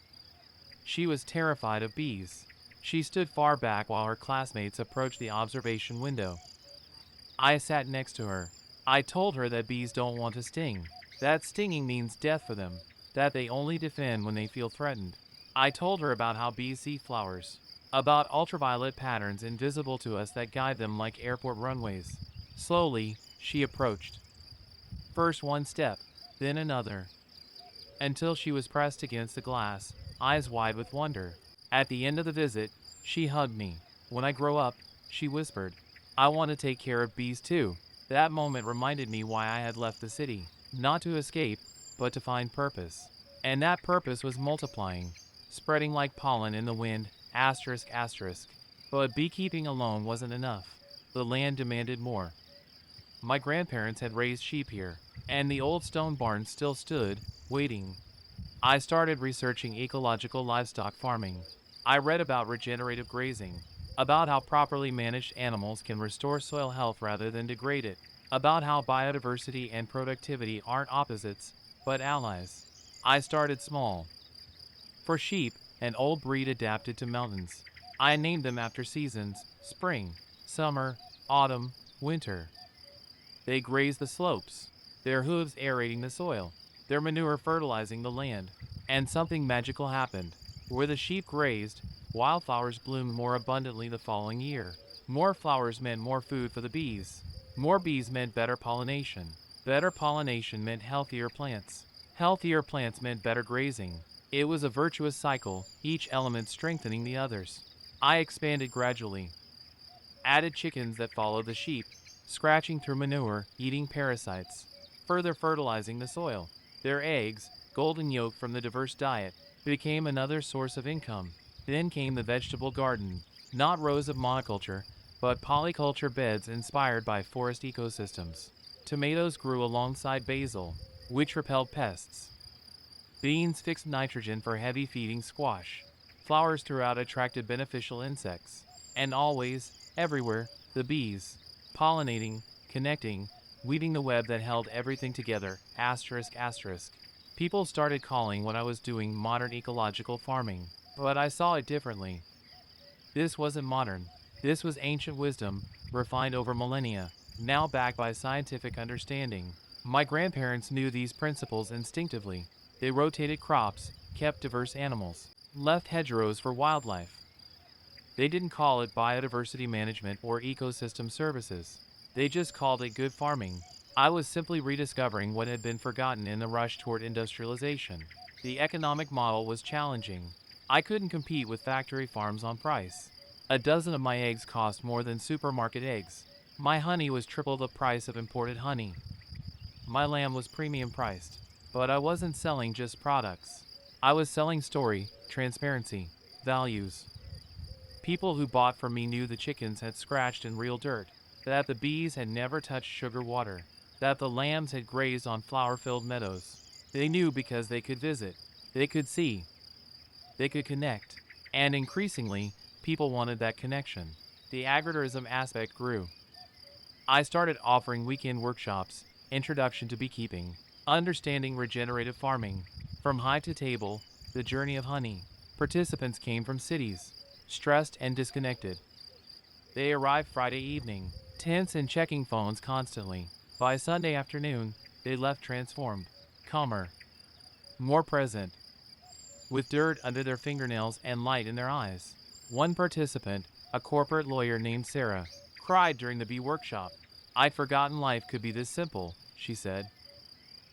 She was terrified of bees. She stood far back while her classmates approached the observation window. I sat next to her. I told her that bees don't want to sting, that stinging means death for them, that they only defend when they feel threatened. I told her about how bees see flowers, about ultraviolet patterns invisible to us that guide them like airport runways. Slowly, she approached. First one step, then another, until she was pressed against the glass, eyes wide with wonder. At the end of the visit, she hugged me. When I grow up, she whispered, I want to take care of bees too. That moment reminded me why I had left the city. Not to escape, but to find purpose. And that purpose was multiplying, spreading like pollen in the wind, asterisk asterisk. But beekeeping alone wasn't enough. The land demanded more. My grandparents had raised sheep here, and the old stone barn still stood, waiting. I started researching ecological livestock farming. I read about regenerative grazing, about how properly managed animals can restore soil health rather than degrade it, about how biodiversity and productivity aren't opposites, but allies. I started small. For sheep, an old breed adapted to mountains. I named them after seasons: spring, summer, autumn, winter. They grazed the slopes, their hooves aerating the soil, their manure fertilizing the land. And something magical happened. Where the sheep grazed, wildflowers bloomed more abundantly the following year. More flowers meant more food for the bees. More bees meant better pollination. Better pollination meant healthier plants. Healthier plants meant better grazing. It was a virtuous cycle, each element strengthening the others. I expanded gradually. Added chickens that followed the sheep, scratching through manure, eating parasites, further fertilizing the soil. Their eggs, golden yolk from the diverse diet, became another source of income. Then came the vegetable garden, not rows of monoculture, but polyculture beds inspired by forest ecosystems. Tomatoes grew alongside basil, which repelled pests. Beans fixed nitrogen for heavy feeding squash. Flowers throughout attracted beneficial insects. And always, everywhere, the bees, pollinating, connecting, weaving the web that held everything together, asterisk asterisk. People started calling what I was doing modern ecological farming, but I saw it differently. This wasn't modern. This was ancient wisdom, refined over millennia, now backed by scientific understanding. My grandparents knew these principles instinctively. They rotated crops, kept diverse animals, left hedgerows for wildlife. They didn't call it biodiversity management or ecosystem services. They just called it good farming. I was simply rediscovering what had been forgotten in the rush toward industrialization. The economic model was challenging. I couldn't compete with factory farms on price. A dozen of my eggs cost more than supermarket eggs. My honey was triple the price of imported honey. My lamb was premium priced. But I wasn't selling just products. I was selling story, transparency, values. People who bought from me knew the chickens had scratched in real dirt, that the bees had never touched sugar water, that the lambs had grazed on flower-filled meadows. They knew because they could visit, they could see, they could connect. And increasingly, people wanted that connection. The agritourism aspect grew. I started offering weekend workshops, introduction to beekeeping, understanding regenerative farming, from hive to table, the journey of honey. Participants came from cities, stressed and disconnected. They arrived Friday evening, tense and checking phones constantly. By Sunday afternoon, they left transformed, calmer, more present, with dirt under their fingernails and light in their eyes. One participant, a corporate lawyer named Sarah, cried during the bee workshop. I'd forgotten life could be this simple, she said.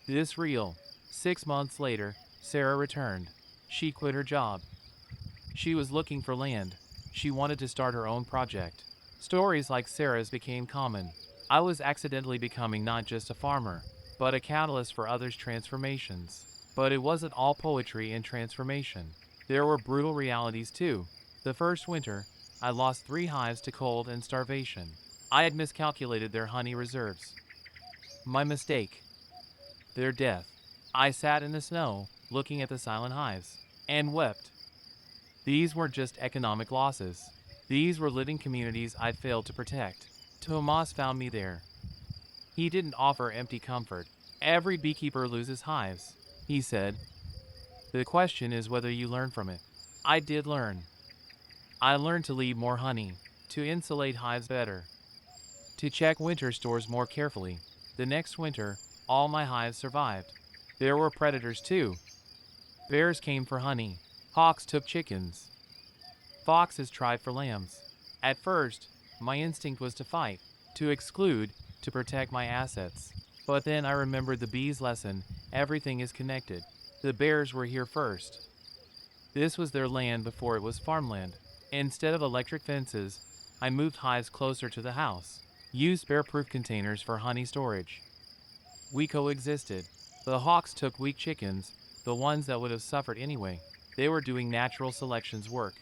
This real. 6 months later, Sarah returned. She quit her job. She was looking for land. She wanted to start her own project. Stories like Sarah's became common. I was accidentally becoming not just a farmer, but a catalyst for others' transformations. But it wasn't all poetry and transformation. There were brutal realities too. The first winter, I lost 3 hives to cold and starvation. I had miscalculated their honey reserves. My mistake. Their death. I sat in the snow, looking at the silent hives, and wept. These weren't just economic losses. These were living communities I'd failed to protect. Tomas found me there. He didn't offer empty comfort. Every beekeeper loses hives, he said. The question is whether you learn from it. I did learn. I learned to leave more honey, to insulate hives better, to check winter stores more carefully. The next winter, all my hives survived. There were predators too. Bears came for honey. Hawks took chickens. Foxes tried for lambs. At first, my instinct was to fight, to exclude, to protect my assets. But then I remembered the bees' lesson, everything is connected. The bears were here first. This was their land before it was farmland. Instead of electric fences, I moved hives closer to the house, used bear-proof containers for honey storage. We coexisted. The hawks took weak chickens, the ones that would have suffered anyway. They were doing natural selection's work.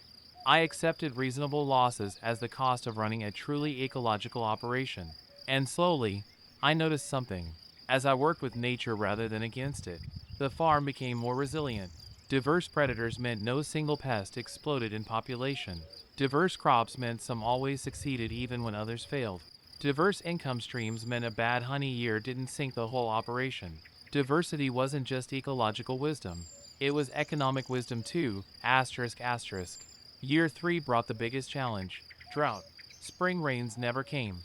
I accepted reasonable losses as the cost of running a truly ecological operation. And slowly, I noticed something. As I worked with nature rather than against it, the farm became more resilient. Diverse predators meant no single pest exploded in population. Diverse crops meant some always succeeded even when others failed. Diverse income streams meant a bad honey year didn't sink the whole operation. Diversity wasn't just ecological wisdom. It was economic wisdom too, asterisk asterisk. Year 3 brought the biggest challenge, drought. Spring rains never came.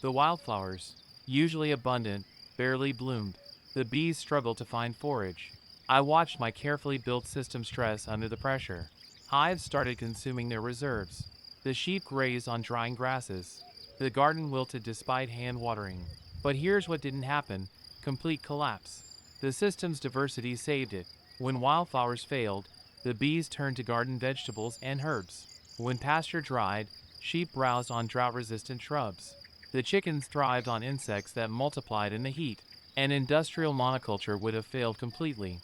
The wildflowers, usually abundant, barely bloomed. The bees struggled to find forage. I watched my carefully built system stress under the pressure. Hives started consuming their reserves. The sheep grazed on drying grasses. The garden wilted despite hand watering. But here's what didn't happen: complete collapse. The system's diversity saved it. When wildflowers failed, the bees turned to garden vegetables and herbs. When pasture dried, sheep browsed on drought-resistant shrubs. The chickens thrived on insects that multiplied in the heat. An industrial monoculture would have failed completely.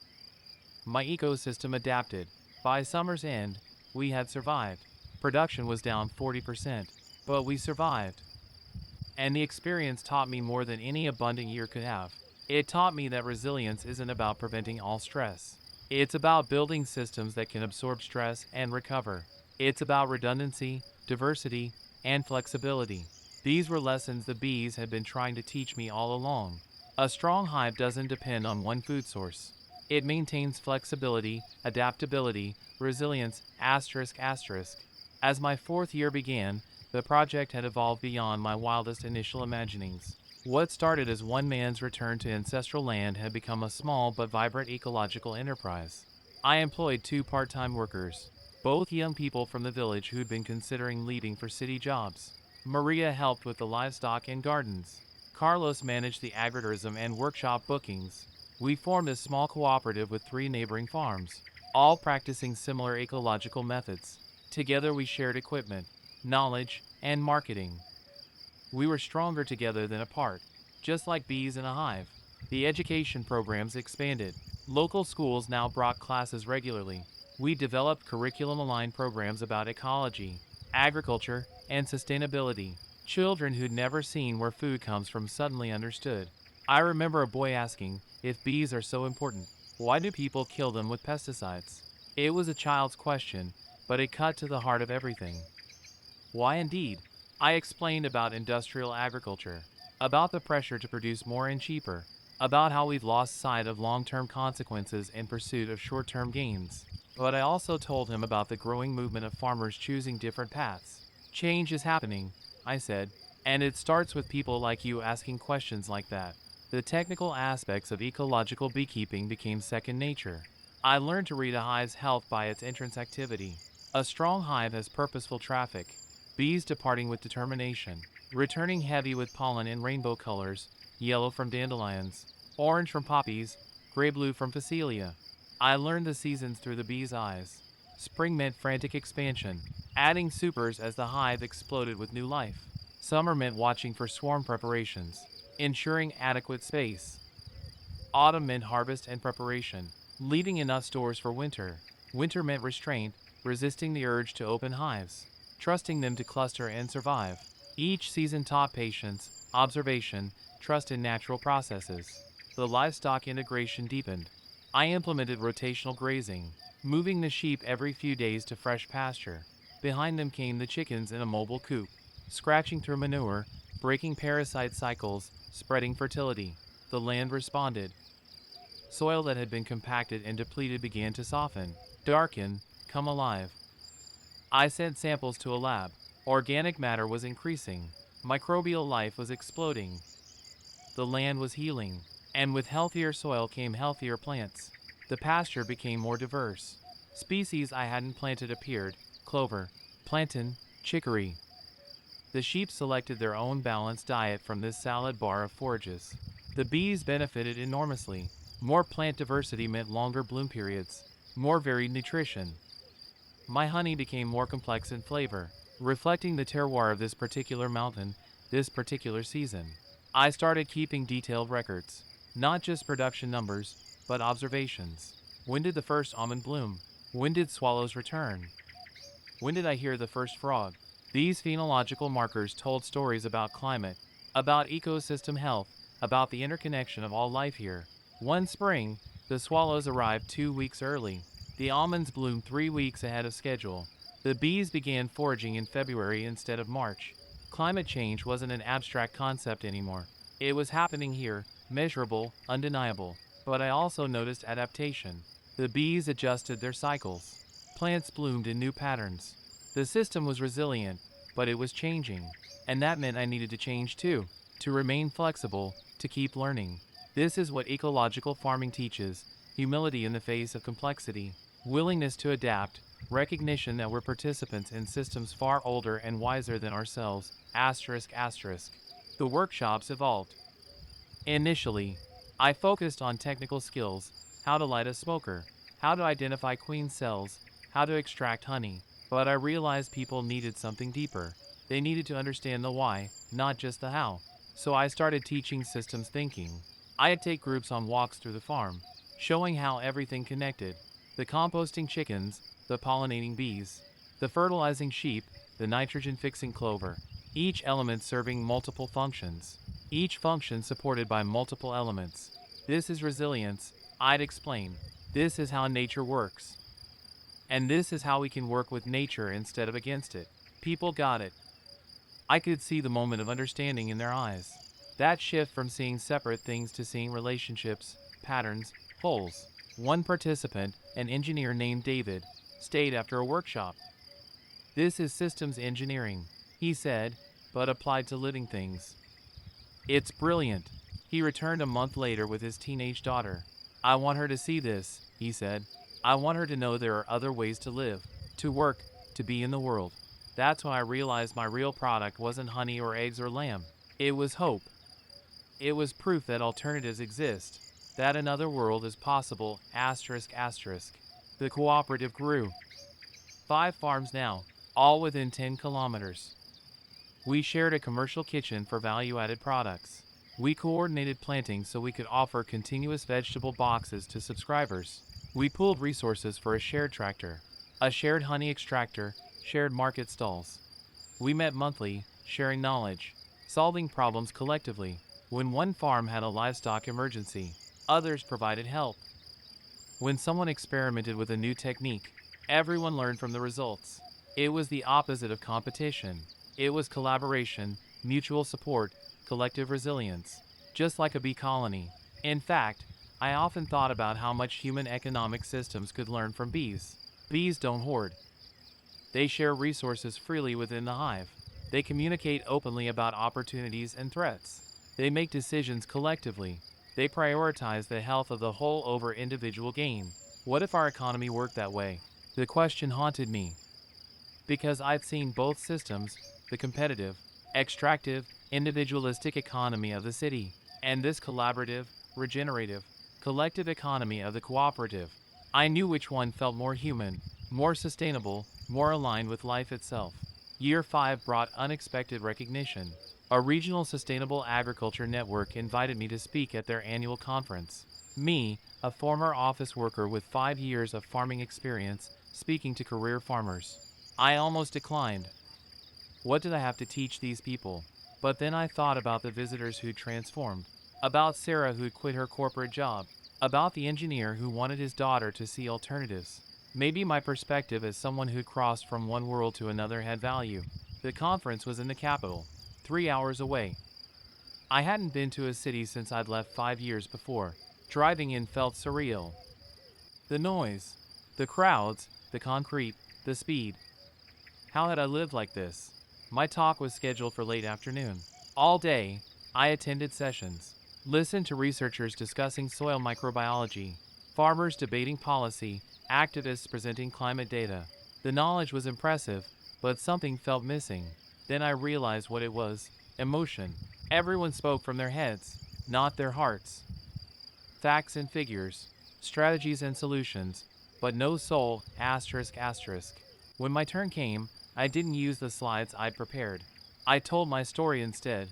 My ecosystem adapted. By summer's end, we had survived. Production was down 40%, but we survived. And the experience taught me more than any abundant year could have. It taught me that resilience isn't about preventing all stress. It's about building systems that can absorb stress and recover. It's about redundancy, diversity, and flexibility. These were lessons the bees had been trying to teach me all along. A strong hive doesn't depend on one food source. It maintains flexibility, adaptability, resilience, asterisk asterisk. As my 4th year began, the project had evolved beyond my wildest initial imaginings. What started as one man's return to ancestral land had become a small but vibrant ecological enterprise. I employed 2 part-time workers, both young people from the village who'd been considering leaving for city jobs. Maria helped with the livestock and gardens. Carlos managed the agritourism and workshop bookings. We formed a small cooperative with 3 neighboring farms, all practicing similar ecological methods. Together we shared equipment, knowledge, and marketing. We were stronger together than apart, just like bees in a hive. The education programs expanded. Local schools now brought classes regularly. We developed curriculum-aligned programs about ecology, agriculture, and sustainability. Children who'd never seen where food comes from suddenly understood. I remember a boy asking, if bees are so important, why do people kill them with pesticides? It was a child's question, but it cut to the heart of everything. Why indeed? I explained about industrial agriculture, about the pressure to produce more and cheaper, about how we've lost sight of long-term consequences in pursuit of short-term gains. But I also told him about the growing movement of farmers choosing different paths. Change is happening, I said, and it starts with people like you asking questions like that. The technical aspects of ecological beekeeping became second nature. I learned to read a hive's health by its entrance activity. A strong hive has purposeful traffic, bees departing with determination, returning heavy with pollen in rainbow colors, yellow from dandelions, orange from poppies, gray-blue from phacelia. I learned the seasons through the bee's eyes. Spring meant frantic expansion, adding supers as the hive exploded with new life. Summer meant watching for swarm preparations, ensuring adequate space. Autumn meant harvest and preparation, leaving enough stores for winter. Winter meant restraint, resisting the urge to open hives, trusting them to cluster and survive. Each season taught patience, observation, trust in natural processes. The livestock integration deepened. I implemented rotational grazing, moving the sheep every few days to fresh pasture. Behind them came the chickens in a mobile coop, scratching through manure, breaking parasite cycles, spreading fertility. The land responded. Soil that had been compacted and depleted began to soften, darken, come alive. I sent samples to a lab. Organic matter was increasing. Microbial life was exploding. The land was healing. And with healthier soil came healthier plants. The pasture became more diverse. Species I hadn't planted appeared: clover, plantain, chicory. The sheep selected their own balanced diet from this salad bar of forages. The bees benefited enormously. More plant diversity meant longer bloom periods, more varied nutrition. My honey became more complex in flavor, reflecting the terroir of this particular mountain, this particular season. I started keeping detailed records, not just production numbers, but observations. When did the first almond bloom? When did swallows return? When did I hear the first frog? These phenological markers told stories about climate, about ecosystem health, about the interconnection of all life here. One spring, the swallows arrived 2 weeks early. The almonds bloomed 3 weeks ahead of schedule. The bees began foraging in February instead of March. Climate change wasn't an abstract concept anymore. It was happening here, measurable, undeniable. But I also noticed adaptation. The bees adjusted their cycles. Plants bloomed in new patterns. The system was resilient, but it was changing. And that meant I needed to change too, to remain flexible, to keep learning. This is what ecological farming teaches: humility in the face of complexity, willingness to adapt, recognition that we're participants in systems far older and wiser than ourselves. Asterisk, asterisk. The workshops evolved. Initially, I focused on technical skills: how to light a smoker, how to identify queen cells, how to extract honey. But I realized people needed something deeper. They needed to understand the why, not just the how. So I started teaching systems thinking. I'd take groups on walks through the farm, showing how everything connected: the composting chickens, the pollinating bees, the fertilizing sheep, the nitrogen-fixing clover, each element serving multiple functions, each function supported by multiple elements. This is resilience, I'd explain. This is how nature works. And this is how we can work with nature instead of against it. People got it. I could see the moment of understanding in their eyes. That shift from seeing separate things to seeing relationships, patterns, wholes. One participant, an engineer named David, stayed after a workshop. This is systems engineering, he said, but applied to living things. It's brilliant. He returned a month later with his teenage daughter. I want her to see this, he said. I want her to know there are other ways to live, to work, to be in the world. That's when I realized my real product wasn't honey or eggs or lamb. It was hope. It was proof that alternatives exist, that another world is possible. Asterisk, asterisk. The cooperative grew. 5 farms now, all within 10 kilometers. We shared a commercial kitchen for value-added products. We coordinated planting so we could offer continuous vegetable boxes to subscribers. We pooled resources for a shared tractor, a shared honey extractor, shared market stalls. We met monthly, sharing knowledge, solving problems collectively. When one farm had a livestock emergency, others provided help. When someone experimented with a new technique, everyone learned from the results. It was the opposite of competition. It was collaboration, mutual support, collective resilience, just like a bee colony. In fact, I often thought about how much human economic systems could learn from bees. Bees don't hoard. They share resources freely within the hive. They communicate openly about opportunities and threats. They make decisions collectively. They prioritize the health of the whole over individual gain. What if our economy worked that way? The question haunted me. Because I've seen both systems, the competitive, extractive, individualistic economy of the city, and this collaborative, regenerative, collective economy of the cooperative. I knew which one felt more human, more sustainable, more aligned with life itself. Year 5 brought unexpected recognition. A regional sustainable agriculture network invited me to speak at their annual conference. Me, a former office worker with 5 years of farming experience, speaking to career farmers. I almost declined. What did I have to teach these people? But then I thought about the visitors who'd transformed, about Sarah who'd quit her corporate job, about the engineer who wanted his daughter to see alternatives. Maybe my perspective as someone who'd crossed from one world to another had value. The conference was in the capital, 3 hours away. I hadn't been to a city since I'd left 5 years before. Driving in felt surreal. The noise, the crowds, the concrete, the speed. How had I lived like this? My talk was scheduled for late afternoon. All day, I attended sessions, listened to researchers discussing soil microbiology, farmers debating policy, activists presenting climate data. The knowledge was impressive, but something felt missing. Then I realized what it was: emotion. Everyone spoke from their heads, not their hearts. Facts and figures, strategies and solutions, but no soul. Asterisk, asterisk. When my turn came, I didn't use the slides I'd prepared. I told my story instead.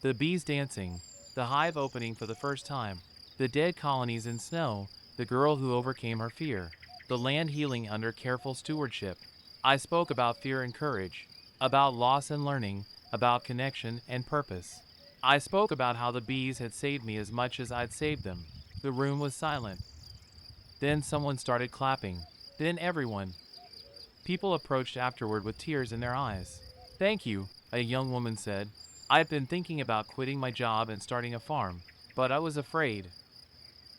The bees dancing, the hive opening for the first time, the dead colonies in snow, the girl who overcame her fear, the land healing under careful stewardship. I spoke about fear and courage, about loss and learning, about connection and purpose. I spoke about how the bees had saved me as much as I'd saved them. The room was silent. Then someone started clapping. Then everyone. People approached afterward with tears in their eyes. "Thank you," a young woman said. "I've been thinking about quitting my job and starting a farm, but I was afraid."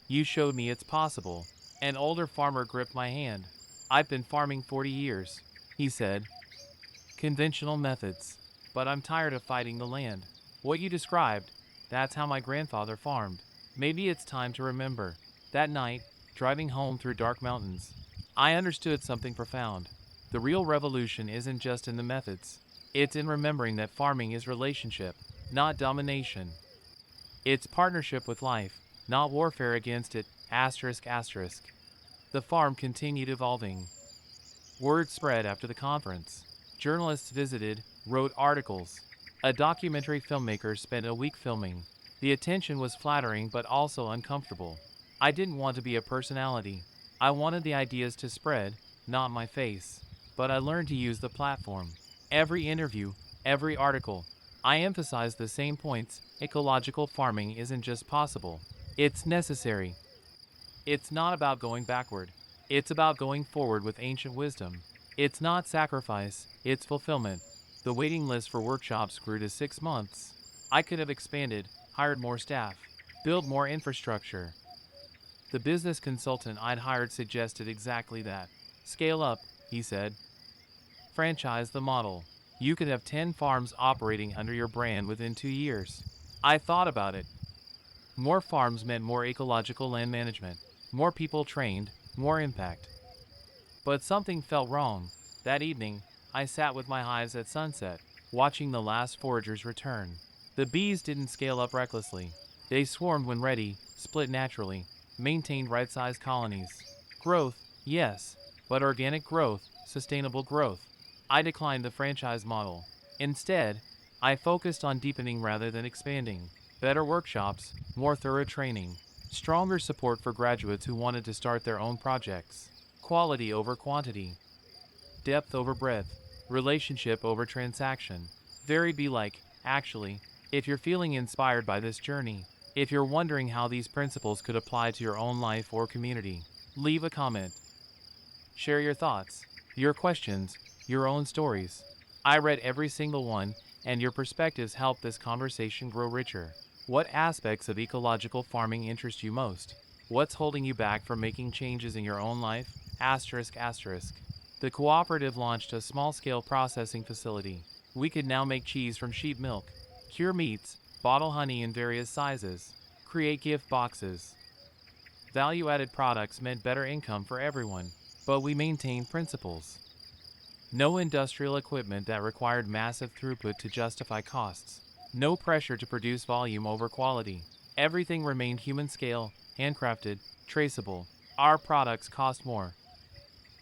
"You showed me it's possible." An older farmer gripped my hand. "I've been farming 40 years," he said. "Conventional methods. But I'm tired of fighting the land. What you described, that's how my grandfather farmed. Maybe it's time to remember." That night, driving home through dark mountains, I understood something profound. The real revolution isn't just in the methods. It's in remembering that farming is relationship, not domination. It's partnership with life, not warfare against it. Asterisk, asterisk. The farm continued evolving. Word spread after the conference. Journalists visited, wrote articles. A documentary filmmaker spent a week filming. The attention was flattering but also uncomfortable. I didn't want to be a personality. I wanted the ideas to spread, not my face. But I learned to use the platform. Every interview, every article, I emphasized the same points. Ecological farming isn't just possible. It's necessary. It's not about going backward. It's about going forward with ancient wisdom. It's not sacrifice, it's fulfillment. The waiting list for workshops grew to 6 months. I could have expanded, hired more staff, built more infrastructure. The business consultant I'd hired suggested exactly that. "Scale up," he said. "Franchise the model. You could have 10 farms operating under your brand within 2 years." I thought about it. More farms meant more ecological land management, more people trained, more impact. But something felt wrong. That evening, I sat with my hives at sunset, watching the last foragers return. The bees didn't scale up recklessly. They swarmed when ready, split naturally, maintained right-sized colonies. Growth, yes, but organic growth, sustainable growth. I declined the franchise model. Instead, I focused on deepening rather than expanding. Better workshops, more thorough training, stronger support for graduates who wanted to start their own projects. Quality over quantity, depth over breadth, relationship over transaction. Very be like, actually, if you're feeling inspired by this journey, if you're wondering how these principles could apply to your own life or community, leave a comment. Share your thoughts, your questions, your own stories. I read every single one, and your perspectives help this conversation grow richer. What aspects of ecological farming interest you most? What's holding you back from making changes in your own life? Asterisk asterisk. The cooperative launched a small-scale processing facility. We could now make cheese from sheep milk, cure meats, bottle honey in various sizes, create gift boxes. Value-added products meant better income for everyone, but we maintained principles. No industrial equipment that required massive throughput to justify costs. No pressure to produce volume over quality. Everything remained human scale, handcrafted, traceable. Our products cost more.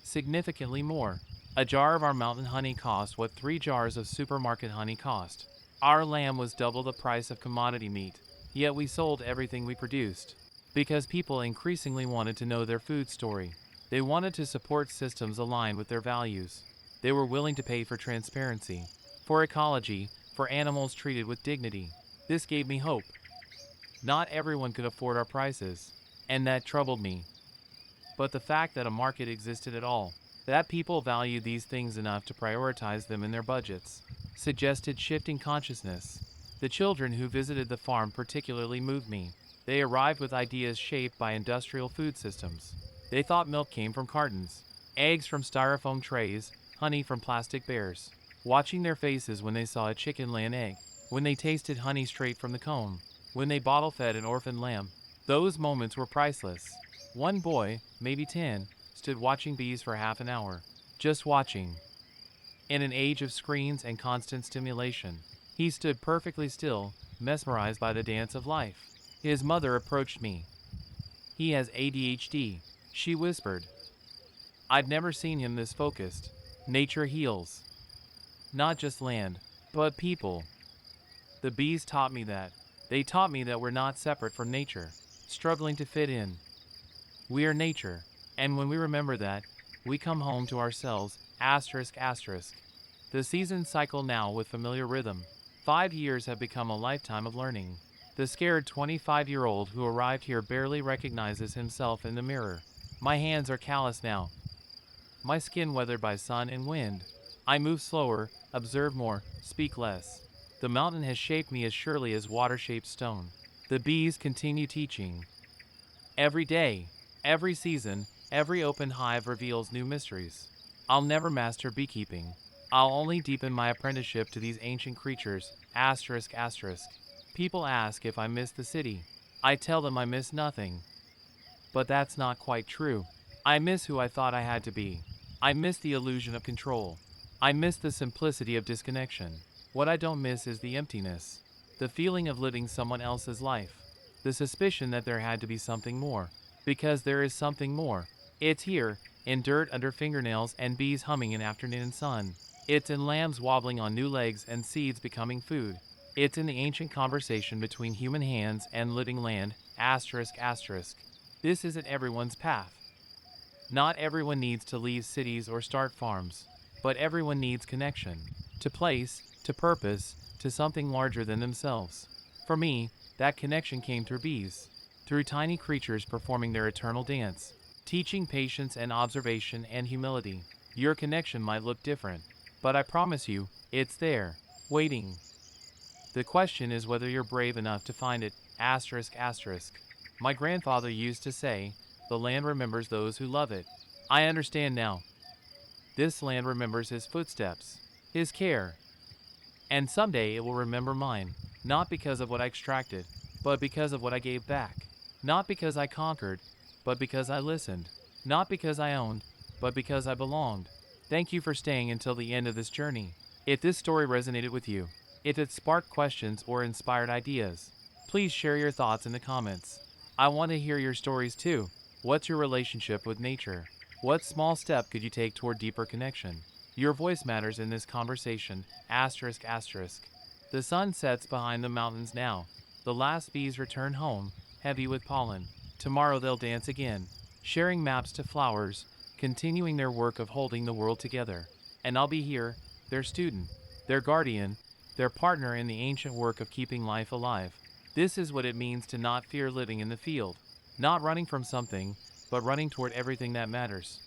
Significantly more. A jar of our mountain honey cost what 3 jars of supermarket honey cost. Our lamb was double the price of commodity meat, yet we sold everything we produced. Because people increasingly wanted to know their food story. They wanted to support systems aligned with their values. They were willing to pay for transparency, for ecology, for animals treated with dignity. This gave me hope. Not everyone could afford our prices, and that troubled me. But the fact that a market existed at all, that people valued these things enough to prioritize them in their budgets, suggested shifting consciousness. The children who visited the farm particularly moved me. They arrived with ideas shaped by industrial food systems. They thought milk came from cartons, eggs from styrofoam trays, honey from plastic bears. Watching their faces when they saw a chicken lay an egg, when they tasted honey straight from the comb, when they bottle-fed an orphan lamb, those moments were priceless. One boy, maybe 10, stood watching bees for half an hour. Just watching. In an age of screens and constant stimulation, he stood perfectly still, mesmerized by the dance of life. His mother approached me. "He has ADHD," she whispered. I'd never seen him this focused. Nature heals. Not just land, but people. The bees taught me that. They taught me that we're not separate from nature, struggling to fit in. We are nature, and when we remember that, we come home to ourselves, asterisk asterisk. The seasons cycle now with familiar rhythm. 5 years have become a lifetime of learning. The scared 25-year-old who arrived here barely recognizes himself in the mirror. My hands are callous now. My skin weathered by sun and wind. I move slower, observe more, speak less. The mountain has shaped me as surely as water shapes stone. The bees continue teaching. Every day, every season, every open hive reveals new mysteries. I'll never master beekeeping. I'll only deepen my apprenticeship to these ancient creatures, asterisk asterisk. People ask if I miss the city. I tell them I miss nothing. But that's not quite true. I miss who I thought I had to be. I miss the illusion of control. I miss the simplicity of disconnection. What I don't miss is the emptiness. The feeling of living someone else's life. The suspicion that there had to be something more. Because there is something more. It's here, in dirt under fingernails and bees humming in afternoon sun. It's in lambs wobbling on new legs and seeds becoming food. It's in the ancient conversation between human hands and living land, asterisk asterisk. This isn't everyone's path. Not everyone needs to leave cities or start farms, but everyone needs connection, to place, to purpose, to something larger than themselves. For me, that connection came through bees, through tiny creatures performing their eternal dance, teaching patience and observation and humility. Your connection might look different, but I promise you, it's there, waiting. The question is whether you're brave enough to find it, asterisk asterisk. My grandfather used to say, the land remembers those who love it. I understand now. This land remembers his footsteps, his care. And someday it will remember mine, not because of what I extracted, but because of what I gave back. Not because I conquered, but because I listened. Not because I owned, but because I belonged. Thank you for staying until the end of this journey. If this story resonated with you, If it sparked questions or inspired ideas, please share your thoughts in the comments. I want to hear your stories too. What's your relationship with nature? What small step could you take toward deeper connection? Your voice matters in this conversation. Asterisk asterisk. The sun sets behind the mountains now. The last bees return home, heavy with pollen. Tomorrow they'll dance again, sharing maps to flowers, continuing their work of holding the world together. And I'll be here, their student, their guardian, their partner in the ancient work of keeping life alive. This is what it means to not fear living in the field. Not running from something, but running toward everything that matters.